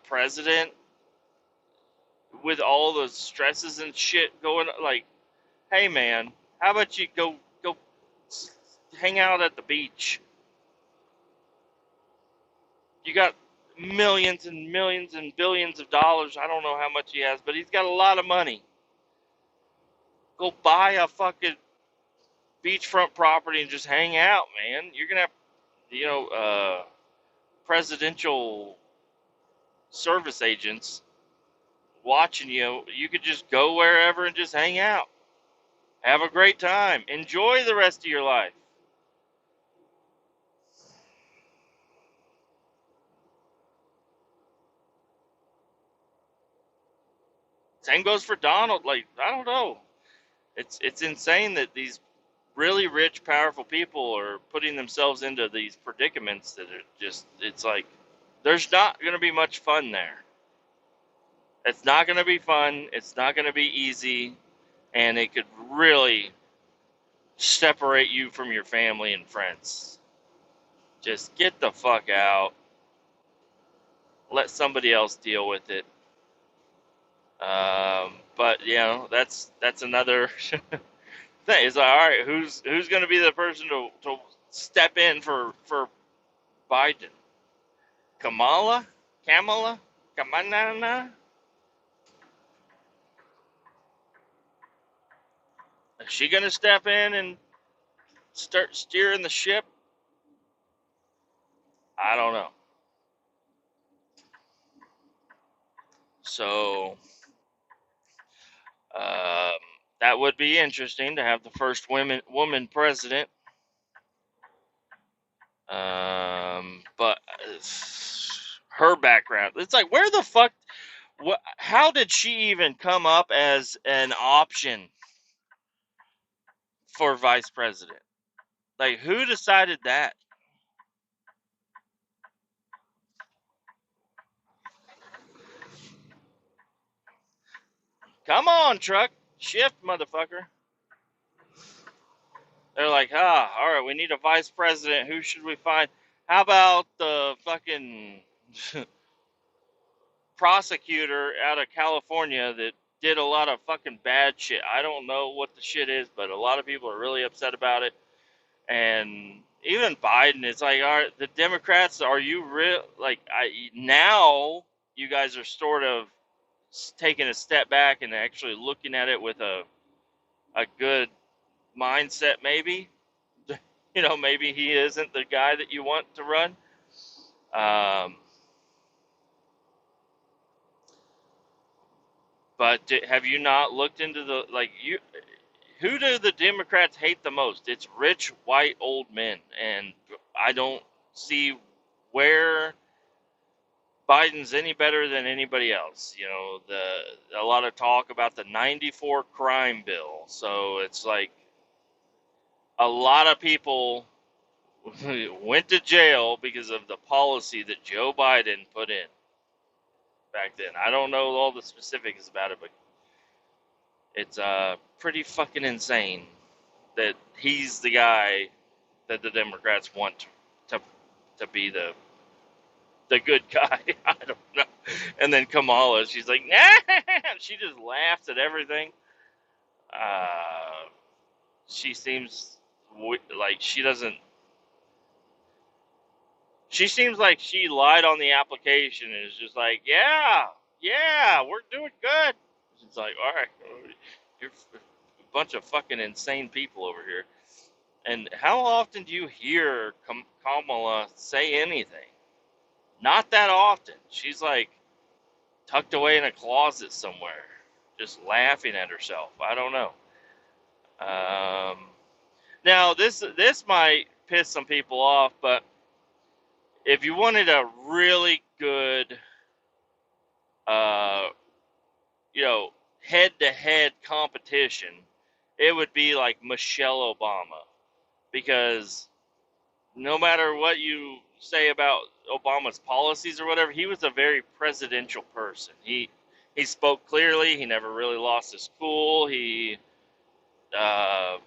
[SPEAKER 1] president with all the stresses and shit going? Like, hey man, how about you go hang out at the beach? You got millions and millions and billions of dollars. I don't know how much he has, but he's got a lot of money. Go buy a fucking beachfront property and just hang out, man. You're gonna have, presidential service agents watching you. You could just go wherever and just hang out. Have a great time. Enjoy the rest of your life. Same goes for Donald. Like, I don't know. It's insane that these really rich, powerful people are putting themselves into these predicaments that are just, it's like, there's not going to be much fun there. It's not going to be fun. It's not going to be easy. And it could really separate you from your family and friends. Just get the fuck out. Let somebody else deal with it. But that's another thing. It's like, all right, who's going to be the person to step in for Biden? Kamala? Kamala? Is she going to step in and start steering the ship? I don't know. So, um, that would be interesting to have the first woman president. But her background, it's like, where the fuck? How did she even come up as an option for vice president? Like, who decided that? Come on, truck. Shift, motherfucker. They're like, all right, we need a vice president. Who should we find? How about the fucking prosecutor out of California that did a lot of fucking bad shit. I don't know what the shit is, but a lot of people are really upset about it. And even Biden, it's like, are the Democrats? Are you real? Like, now you guys are sort of taking a step back and actually looking at it with a good mindset, maybe. Maybe he isn't the guy that you want to run. Um, but have you not looked into who do the Democrats hate the most? It's rich, white, old men. And I don't see where Biden's any better than anybody else. A lot of talk about the 94 crime bill. So it's like a lot of people went to jail because of the policy that Joe Biden put in back then. I don't know all the specifics about it, but it's pretty fucking insane that he's the guy that the Democrats want to to be the good guy. I don't know. And then Kamala, she's like, nah. She just laughs at everything. She seems like she doesn't. She seems like she lied on the application and is just like, yeah, we're doing good. It's like, all right, you're a bunch of fucking insane people over here. And how often do you hear Kamala say anything? Not that often. She's like tucked away in a closet somewhere, just laughing at herself. I don't know. Now this might piss some people off, but if you wanted a really good, uh, head-to-head competition, it would be like Michelle Obama, because no matter what you say about Obama's policies or whatever, he was a very presidential person. He spoke clearly. He never really lost his cool. He uh,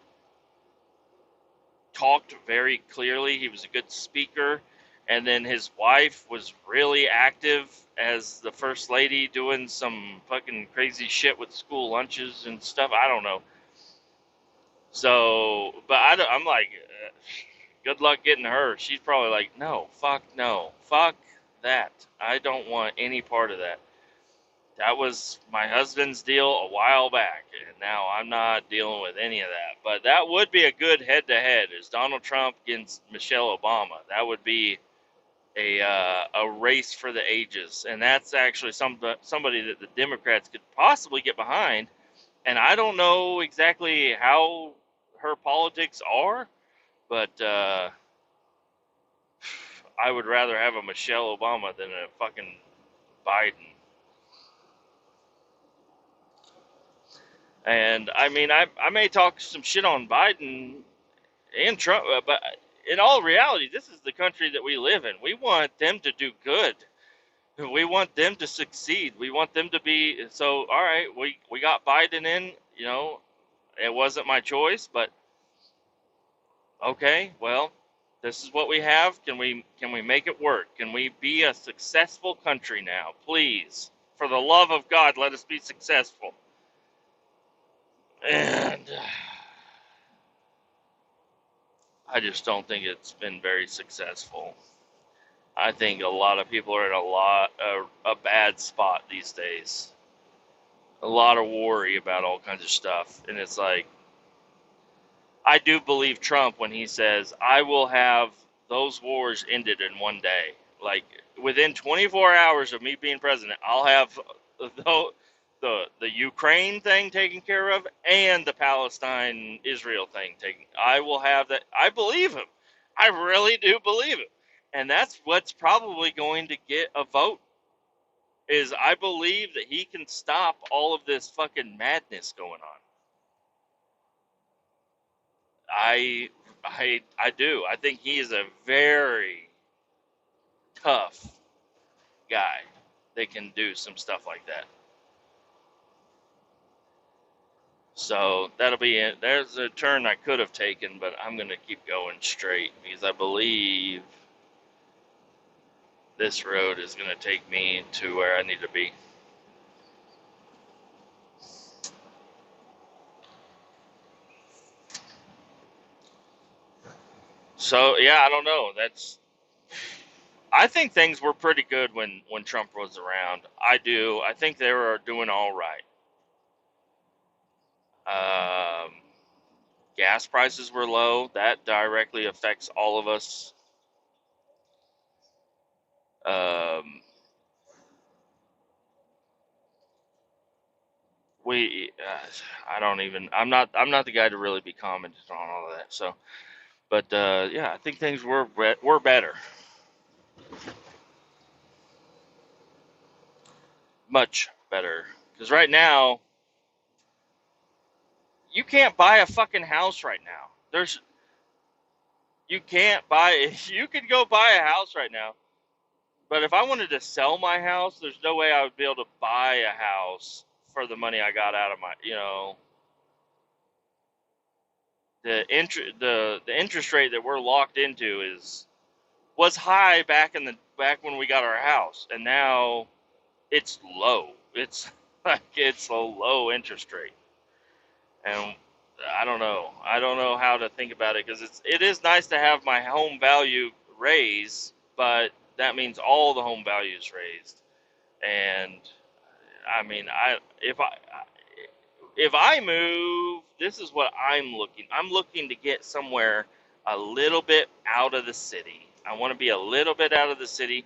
[SPEAKER 1] talked very clearly. He was a good speaker. And then his wife was really active as the first lady, doing some fucking crazy shit with school lunches and stuff. I don't know. So, but I'm like, good luck getting her. She's probably like, no, fuck that. I don't want any part of that. That was my husband's deal a while back, and now I'm not dealing with any of that. But that would be a good head-to-head, is Donald Trump against Michelle Obama. That would be a race for the ages, and that's actually somebody that the Democrats could possibly get behind. And I don't know exactly how her politics are, but I would rather have a Michelle Obama than a fucking Biden. And I mean, I may talk some shit on Biden and Trump, but in all reality, this is the country that we live in. We want them to do good. We want them to succeed. We want them to be so. All right, we got Biden in. It wasn't my choice, but okay, well, this is what we have. Can we make it work? Can we be a successful country now? Please, for the love of God, let us be successful. And I just don't think it's been very successful. I think a lot of people are in a bad spot these days. A lot of worry about all kinds of stuff, and it's like, I do believe Trump when he says, I will have those wars ended in one day. Like, within 24 hours of me being president, I'll have the Ukraine thing taken care of and the Palestine-Israel thing taken. I will have that. I believe him. I really do believe it. And that's what's probably going to get a vote, is I believe that he can stop all of this fucking madness going on. I do. I think he is a very tough guy that can do some stuff like that. So that'll be it. There's a turn I could have taken, but I'm going to keep going straight because I believe this road is going to take me to where I need to be. So yeah, I don't know. I think things were pretty good when Trump was around. I do. I think they were doing all right. Um, gas prices were low. That directly affects all of us. Um, we, I don't even. I'm not the guy to really be commenting on all of that. So, but yeah, I think things were better, much better. Because right now, you can't buy a fucking house right now. You can't buy. You could go buy a house right now. But if I wanted to sell my house, there's no way I would be able to buy a house for the money I got out of my, the interest rate that we're locked into was high back when we got our house, and now it's low. It's like it's a low interest rate, and I don't know. I don't know how to think about it because it is nice to have my home value raise, but that means all the home values raised, and I mean, if I move, this is what I'm looking. I'm looking to get somewhere a little bit out of the city. I want to be a little bit out of the city.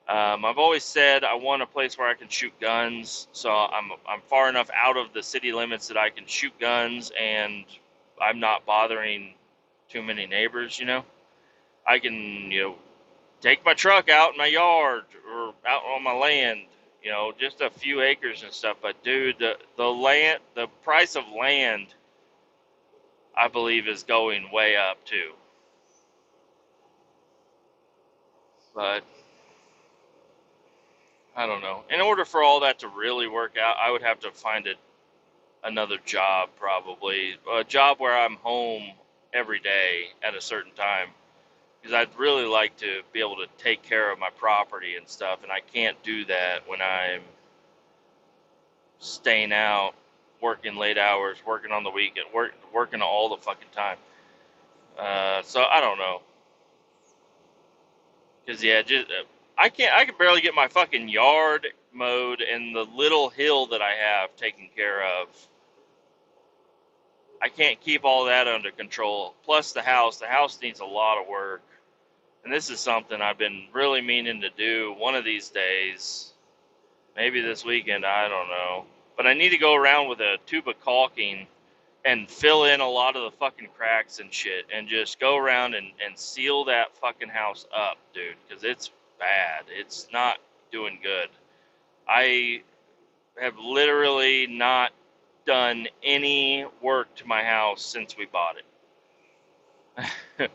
[SPEAKER 1] I've always said I want a place where I can shoot guns, so I'm far enough out of the city limits that I can shoot guns, and I'm not bothering too many neighbors. I can take my truck out in my yard or out on my land, just a few acres and stuff. But dude, the price of land, I believe, is going way up too. But I don't know. In order for all that to really work out, I would have to find another job, probably a job where I'm home every day at a certain time. Because I'd really like to be able to take care of my property and stuff, and I can't do that when I'm staying out, working late hours, working on the weekend, working all the fucking time. So I don't know, cause yeah, just I can barely get my fucking yard mowed and the little hill that I have taken care of. I can't keep all that under control. Plus the house needs a lot of work, and this is something I've been really meaning to do one of these days. Maybe this weekend, I don't know. But I need to go around with a tube of caulking and fill in a lot of the fucking cracks and shit and just go around and seal that fucking house up, dude, because it's bad. It's not doing good. I have literally not done any work to my house since we bought it.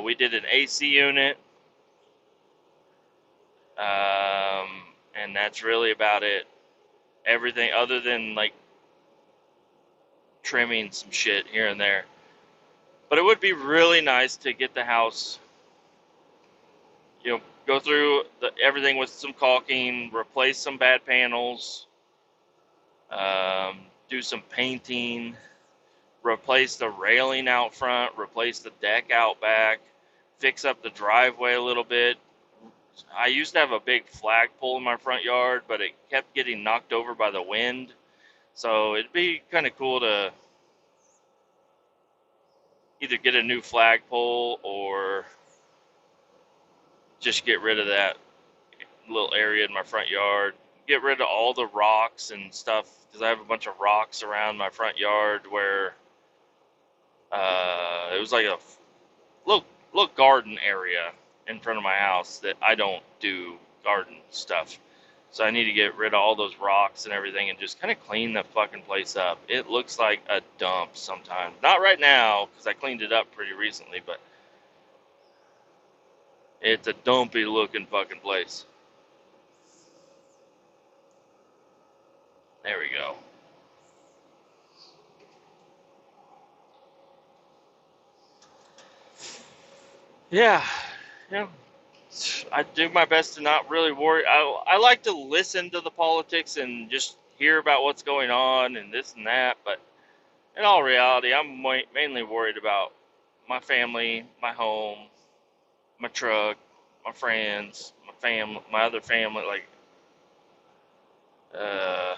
[SPEAKER 1] We did an AC unit, and that's really about it. Everything other than like trimming some shit here and there. But it would be really nice to get the house, go through everything with some caulking, replace some bad panels, do some painting, replace the railing out front, replace the deck out back, fix up the driveway a little bit. I used to have a big flagpole in my front yard, but it kept getting knocked over by the wind. So it'd be kind of cool to either get a new flagpole or just get rid of that little area in my front yard. Get rid of all the rocks and stuff because I have a bunch of rocks around my front yard where it was like a little garden area in front of my house that I don't do garden stuff. So I need to get rid of all those rocks and everything and just kind of clean the fucking place up. It looks like a dump sometimes. Not right now because I cleaned it up pretty recently, but it's a dumpy looking fucking place. There we go. Yeah, yeah. I do my best to not really worry. I like to listen to the politics and just hear about what's going on and this and that, but in all reality, I'm mainly worried about my family, my home, my truck, my friends, my family, my other family. Like, uh,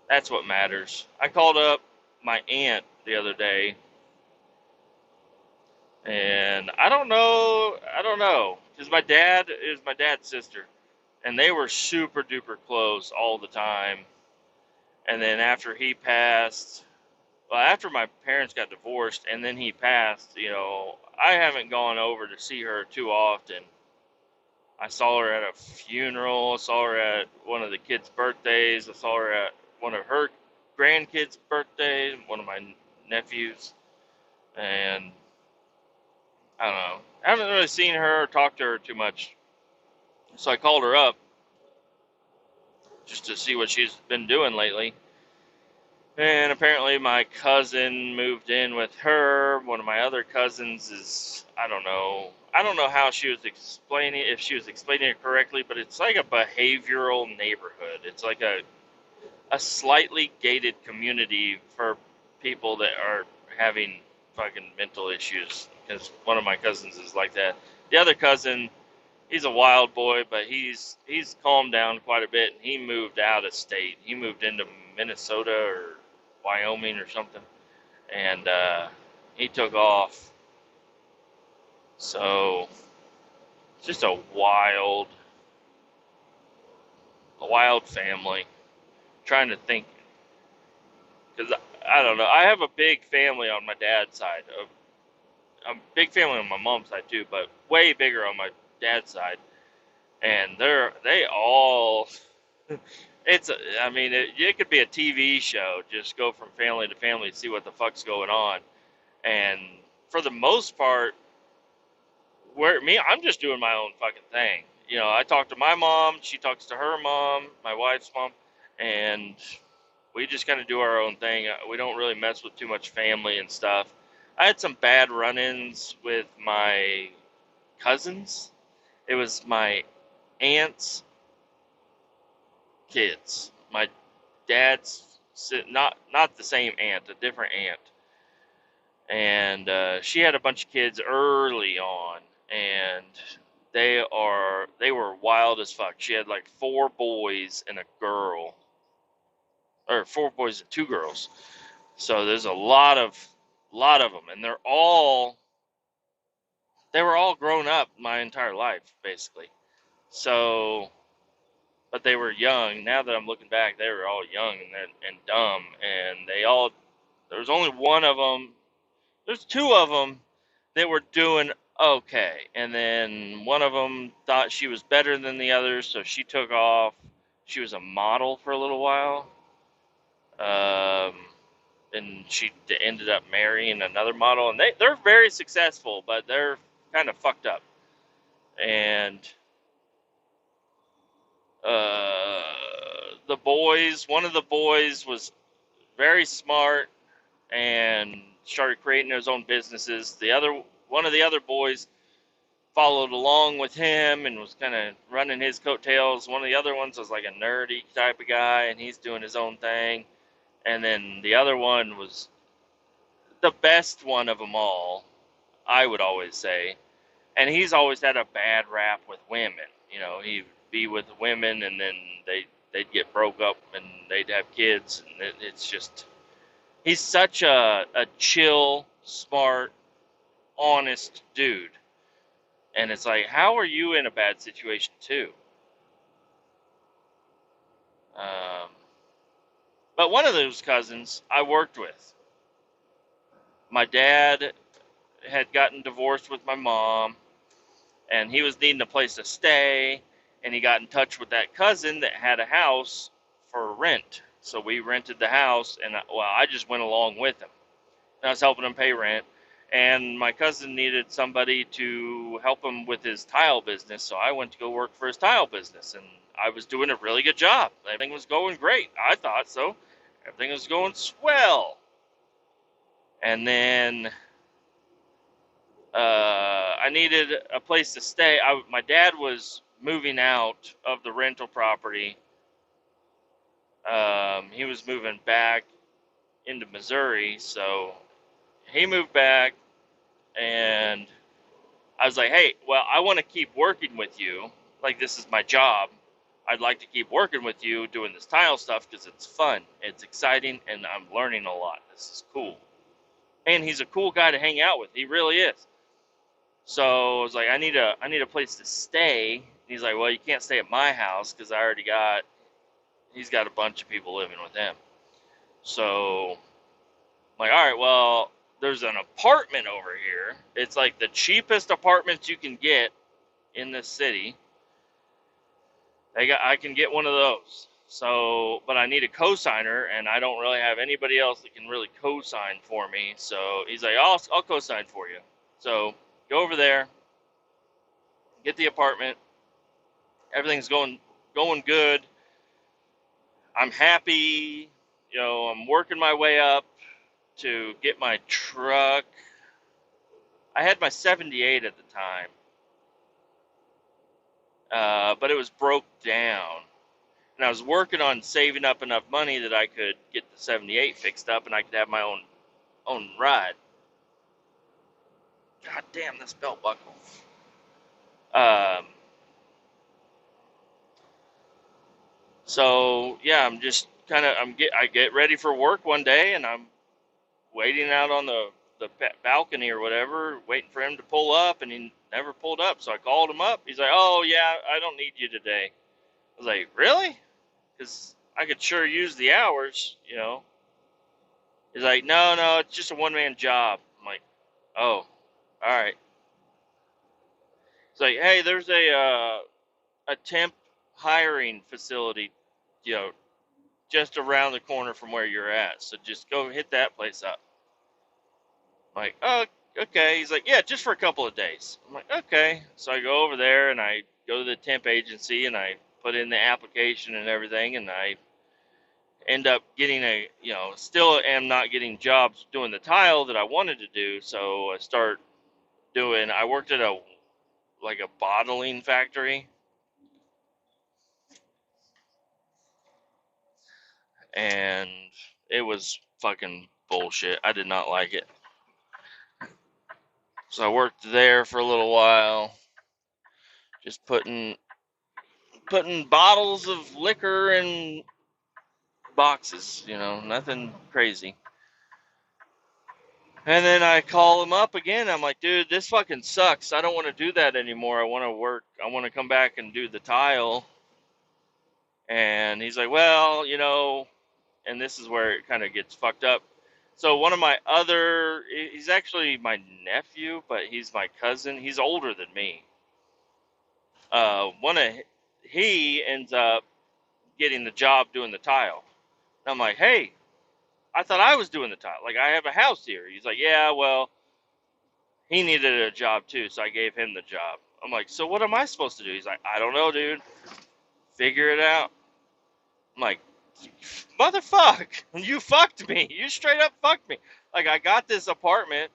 [SPEAKER 1] that's what matters. I called up my aunt the other day, and I don't know, because my dad is my dad's sister, and they were super duper close all the time. And then after he passed, well, after my parents got divorced, and then he passed, I haven't gone over to see her too often. I saw her at a funeral. I saw her at one of the kids' birthdays. I saw her at one of her grandkids' birthdays, one of my nephews. And I don't know. I haven't really seen her or talked to her too much. So I called her up just to see what she's been doing lately. And apparently my cousin moved in with her. One of my other cousins is, I don't know. I don't know how she was explaining, if she was explaining it correctly, but it's like a behavioral neighborhood. It's like a slightly gated community for people that are having fucking mental issues. Because one of my cousins is like that. The other cousin, he's a wild boy, but he's calmed down quite a bit. And he moved out of state. He moved into Minnesota or Wyoming or something, and he took off. So it's just a wild family. Trying to think, because I don't know. I have a big family on my dad's side. A big family on my mom's side too, but way bigger on my dad's side. And they all. I mean, it could be a TV show. Just go from family to family and see what the fuck's going on. And for the most part, I'm just doing my own fucking thing. I talk to my mom, she talks to her mom, my wife's mom, and we just kind of do our own thing. We don't really mess with too much family and stuff. I had some bad run-ins with my cousins. It was my aunt's kids. My dad's not the same aunt, a different aunt. And she had a bunch of kids early on, and they were wild as fuck. She had like four boys and a girl, or four boys and two girls. So there's a lot of them, and they were all grown up my entire life basically. So, but they were young. Now that I'm looking back, they were all young and dumb, and there was only one of them. There's two of them that were doing okay, and then one of them thought she was better than the others, so she took off. She was a model for a little while, um, and she ended up marrying another model, and they're very successful, but they're kind of fucked up. And one of the boys was very smart and started creating his own businesses. One of the other boys followed along with him and was kind of running his coattails. One of the other ones was like a nerdy type of guy, and he's doing his own thing. And then the other one was the best one of them all, I would always say. And he's always had a bad rap with women. He'd be with women, and then they'd get broke up, and they'd have kids. And it's just, he's such a chill, smart, honest dude. And it's like, how are you in a bad situation too? Um, but one of those cousins I worked with. My dad had gotten divorced with my mom, and he was needing a place to stay, and he got in touch with that cousin that had a house for rent. So we rented the house, and I just went along with him. And I was helping him pay rent, and my cousin needed somebody to help him with his tile business, so I went to go work for his tile business, and I was doing a really good job. Everything was going great. I thought so. Everything was going swell. And then I needed a place to stay. My dad was moving out of the rental property. He was moving back into Missouri, so he moved back, and I was like, hey, well, I want to keep working with you. Like, this is my job. I'd like to keep working with you doing this tile stuff because it's fun, it's exciting, and I'm learning a lot. This is cool. And he's a cool guy to hang out with. He really is. So I was like, I need a place to stay. And he's like, well, you can't stay at my house because he's got a bunch of people living with him. So I'm like, all right, well, there's an apartment over here. It's like the cheapest apartments you can get in this city. I can get one of those. So, but I need a cosigner, and I don't really have anybody else that can really cosign for me. So he's like, I'll cosign for you. So go over there, get the apartment. Everything's going good. I'm happy. I'm working my way up to get my truck. I had my 78 at the time, but it was broke down. And I was working on saving up enough money that I could get the 78 fixed up and I could have my own ride. God damn, this belt buckle. So yeah, I'm just I get ready for work one day, and I'm waiting out on the balcony or whatever, waiting for him to pull up, and he never pulled up. So I called him up. He's like, "Oh yeah, I don't need you today." I was like, "Really?" Because I could sure use the hours. He's like, "No, it's just a one-man job." I'm like, "Oh, all right." It's like, "Hey, there's a temp hiring facility, you know, just around the corner from where you're at. So just go hit that place up." I'm like, "Oh, okay." He's like, "Yeah, just for a couple of days." I'm like, "Okay." So I go over there and I go to the temp agency and I put in the application and everything, and I end up getting still am not getting jobs doing the tile that I wanted to do. So I worked at a bottling factory, and it was fucking bullshit. I did not like it. So I worked there for a little while, just putting bottles of liquor in boxes, nothing crazy. And then I call him up again. I'm like, "Dude, this fucking sucks. I don't want to do that anymore. I want to work. I want to come back and do the tile." And he's like, "Well, and this is where it kind of gets fucked up." So one of he's actually my nephew, but he's my cousin. He's older than me. He ends up getting the job doing the tile. And I'm like, "Hey, I thought I was doing the tile. Like, I have a house here." He's like, "Yeah, well, he needed a job too, so I gave him the job." I'm like, "So what am I supposed to do?" He's like, "I don't know, dude. Figure it out." I'm like, "Motherfuck, you fucked me. You straight up fucked me. Like, I got this apartment,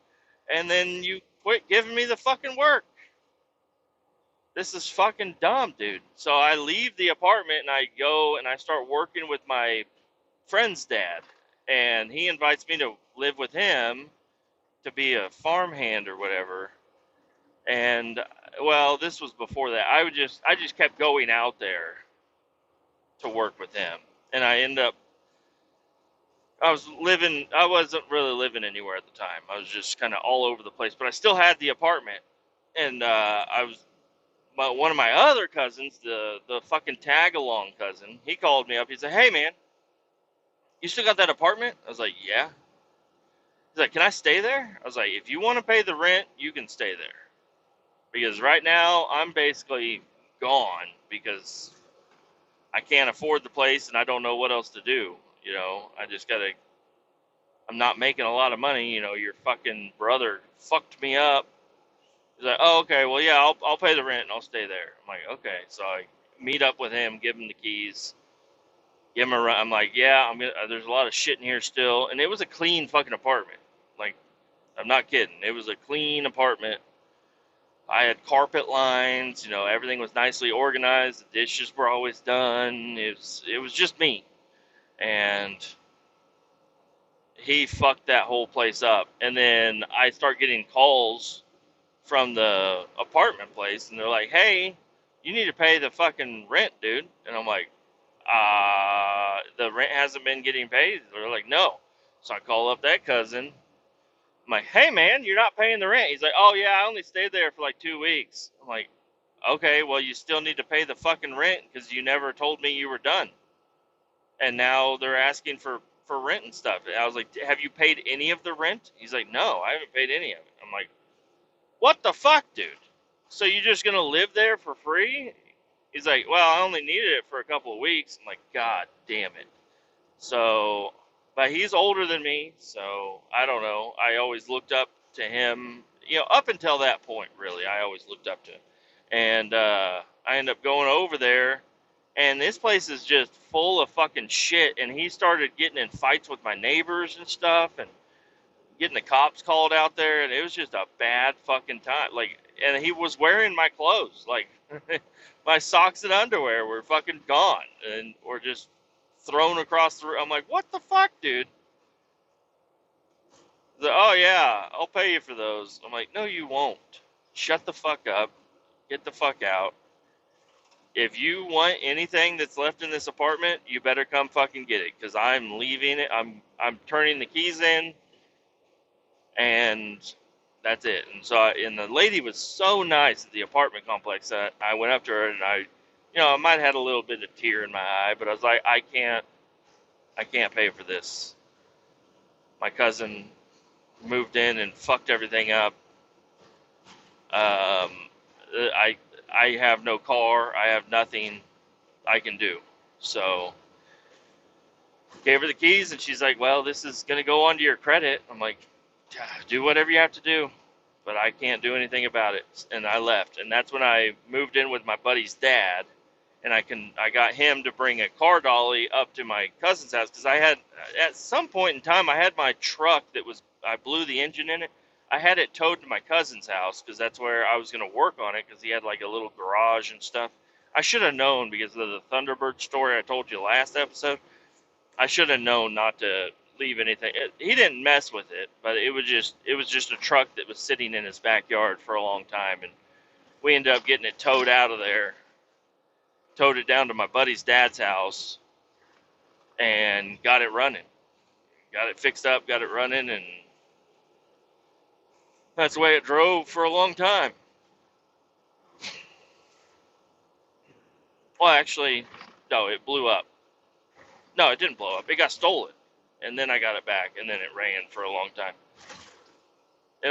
[SPEAKER 1] and then you quit giving me the fucking work. This is fucking dumb, dude." So I leave the apartment and I go and I start working with my friend's dad, and he invites me to live with him to be a farmhand or whatever. And well, this was before that. I just kept going out there to work with him, and I wasn't really living anywhere at the time. I was just kind of all over the place, but I still had the apartment. And one of my other cousins, the fucking tag along cousin, he called me up. He said, "Hey man, you still got that apartment?" I was like, "Yeah." He's like, "Can I stay there?" I was like, "If you want to pay the rent, you can stay there. Because right now I'm basically gone because I can't afford the place and I don't know what else to do. I just gotta. I'm not making a lot of money. Your fucking brother fucked me up." He's like, "Oh, okay. Well, yeah, I'll pay the rent and I'll stay there." I'm like, "Okay." So I meet up with him, give him the keys, give him a run. I'm like, "Yeah, there's a lot of shit in here still," and it was a clean fucking apartment. Like, I'm not kidding. It was a clean apartment. I had carpet lines. Everything was nicely organized. The dishes were always done. It was just me, and he fucked that whole place up. And then I start getting calls from the apartment place, and they're like, "Hey, you need to pay the fucking rent, dude." And I'm like, the rent hasn't been getting paid. They're like, "No." So I call up that cousin. I'm like, "Hey, man, you're not paying the rent." He's like, "Oh yeah, I only stayed there for like 2 weeks." I'm like, "Okay, well you still need to pay the fucking rent because you never told me you were done." And now they're asking for rent and stuff. And I was like, "Have you paid any of the rent?" He's like, "No, I haven't paid any of it." I'm like, "What the fuck, dude? So you're just gonna live there for free?" He's like, "Well, I only needed it for a couple of weeks." I'm like, "God damn it." So, but he's older than me, so I don't know. I always looked up to him, up until that point, really. I always looked up to him. And I ended up going over there, and this place is just full of fucking shit. And he started getting in fights with my neighbors and stuff, and getting the cops called out there, and it was just a bad fucking time. Like, and he was wearing my clothes, like my socks and underwear were fucking gone, and were just thrown across the room. I'm like, what the fuck, dude? Oh yeah, I'll pay you for those. I'm like, no, you won't. Shut the fuck up. Get the fuck out. If you want anything that's left in this apartment, you better come fucking get it, because I'm leaving it. I'm turning the keys in, and that's it. And so, and the lady was so nice at the apartment complex that I went up to her, and I might have had a little bit of tear in my eye, but I was like, I can't pay for this. My cousin moved in and fucked everything up. Um, I have no car. I have nothing I can do. So gave her the keys, and she's like, "Well, this is gonna go onto your credit." I'm like, "Do whatever you have to do, but I can't do anything about it." And I left, and that's when I moved in with my buddy's dad, and I got him to bring a car dolly up to my cousin's house, because I had, at some point in time, I had my truck I blew the engine in it. I had it towed to my cousin's house because that's where I was going to work on it, because he had like a little garage and stuff. I should have known, because of the Thunderbird story I told you last episode. I should have known not to leave anything. He didn't mess with it, but it was just a truck that was sitting in his backyard for a long time, and we ended up getting it towed out of there, towed it down to my buddy's dad's house, and got it running. Got it fixed up, got it running, and that's the way it drove for a long time. Well, actually, no, it blew up. No, it didn't blow up. It got stolen, and then I got it back, and then it ran for a long time. I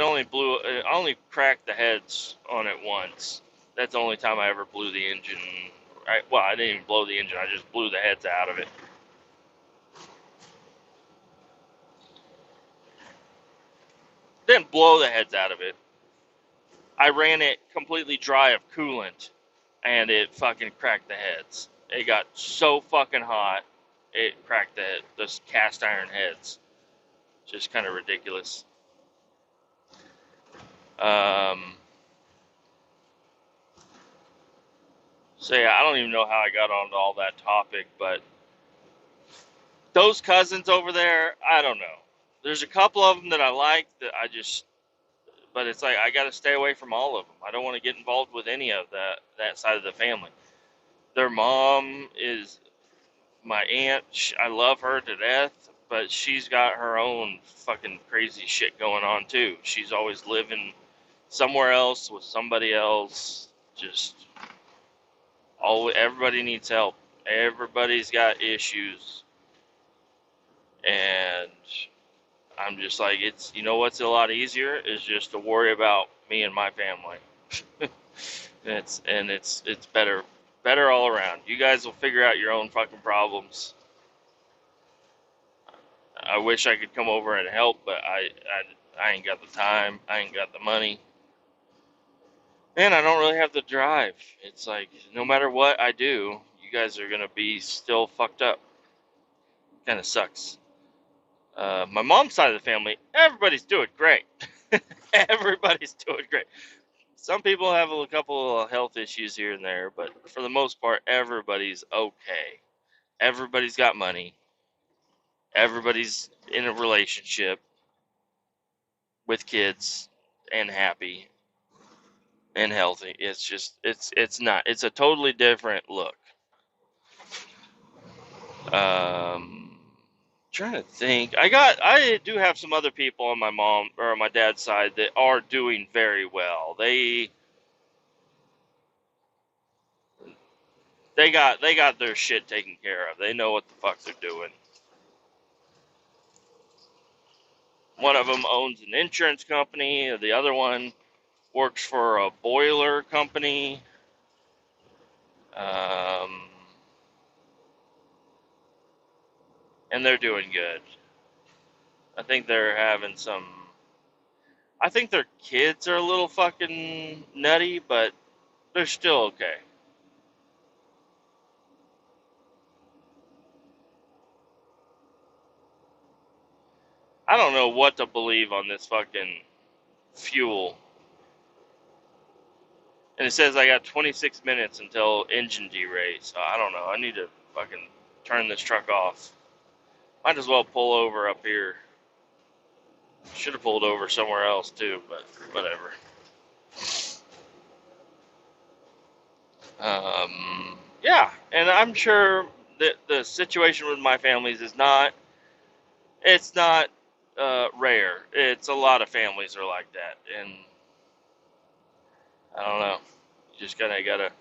[SPEAKER 1] only cracked the heads on it once. That's the only time I ever blew the engine. I didn't even blow the engine. I just blew the heads out of it. Didn't blow the heads out of it. I ran it completely dry of coolant, and it fucking cracked the heads. It got so fucking hot, it cracked those cast iron heads. Just kind of ridiculous. Um, so yeah, I don't even know how I got onto all that topic, but those cousins over there, I don't know. There's a couple of them that I like that but it's like I got to stay away from all of them. I don't want to get involved with any of that side of the family. Their mom is my aunt. I love her to death, but she's got her own fucking crazy shit going on too. She's always living somewhere else with somebody else. Just everybody needs help. Everybody's got issues, and I'm just like, what's a lot easier is just to worry about me and my family. It's better all around. You guys will figure out your own fucking problems. I wish I could come over and help, but I ain't got the time. I ain't got the money, and I don't really have the drive. It's like, no matter what I do, you guys are gonna be still fucked up. Kind of sucks. My mom's side of the family, everybody's doing great. Everybody's doing great. Some people have a couple of health issues here and there, but for the most part, everybody's okay. Everybody's got money. Everybody's in a relationship with kids and happy and healthy. It's just it's not. It's a totally different look. Trying to think. I do have some other people on my mom or my dad's side that are doing very well. They got their shit taken care of. They know what the fuck they're doing. One of them owns an insurance company. The other one works for a boiler company. Um, and they're doing good. I think they're having some. I think their kids are a little fucking nutty, but they're still okay. I don't know what to believe on this fucking fuel. And it says I got 26 minutes until engine derates. So I don't know. I need to fucking turn this truck off. Might as well pull over up here. Should have pulled over somewhere else too, but whatever. Yeah, and I'm sure that the situation with my families is not. It's not rare. It's a lot of families are like that, and I don't know. You just kind of gotta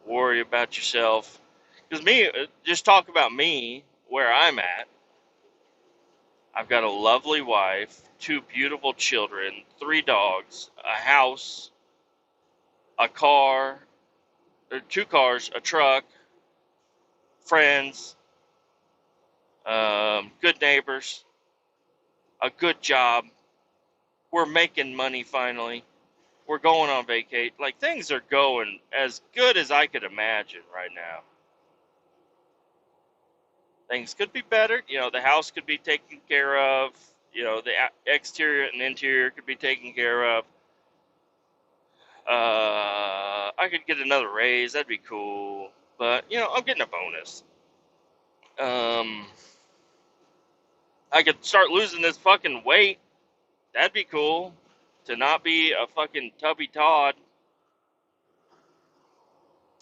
[SPEAKER 1] worry about yourself. Because me, just talk about me, where I'm at. I've got a lovely wife, two beautiful children, three dogs, a house, a car, or two cars, a truck, friends, good neighbors, a good job. We're making money finally. We're going on vacate. Like, things are going as good as I could imagine right now. Things could be better. The house could be taken care of. The exterior and interior could be taken care of. I could get another raise. That'd be cool. But, I'm getting a bonus. Um, I could start losing this fucking weight. That'd be cool. To not be a fucking tubby Todd.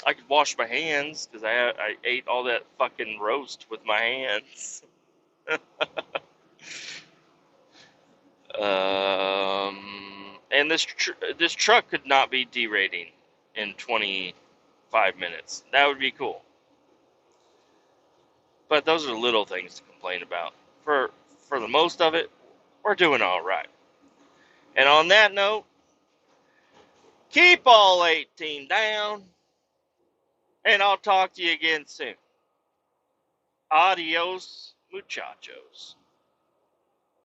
[SPEAKER 1] I could wash my hands because I ate all that fucking roast with my hands. And this truck could not be derating in 25 minutes. That would be cool. But those are little things to complain about. For the most of it, we're doing all right. And on that note, keep all 18 down, and I'll talk to you again soon. Adios, muchachos.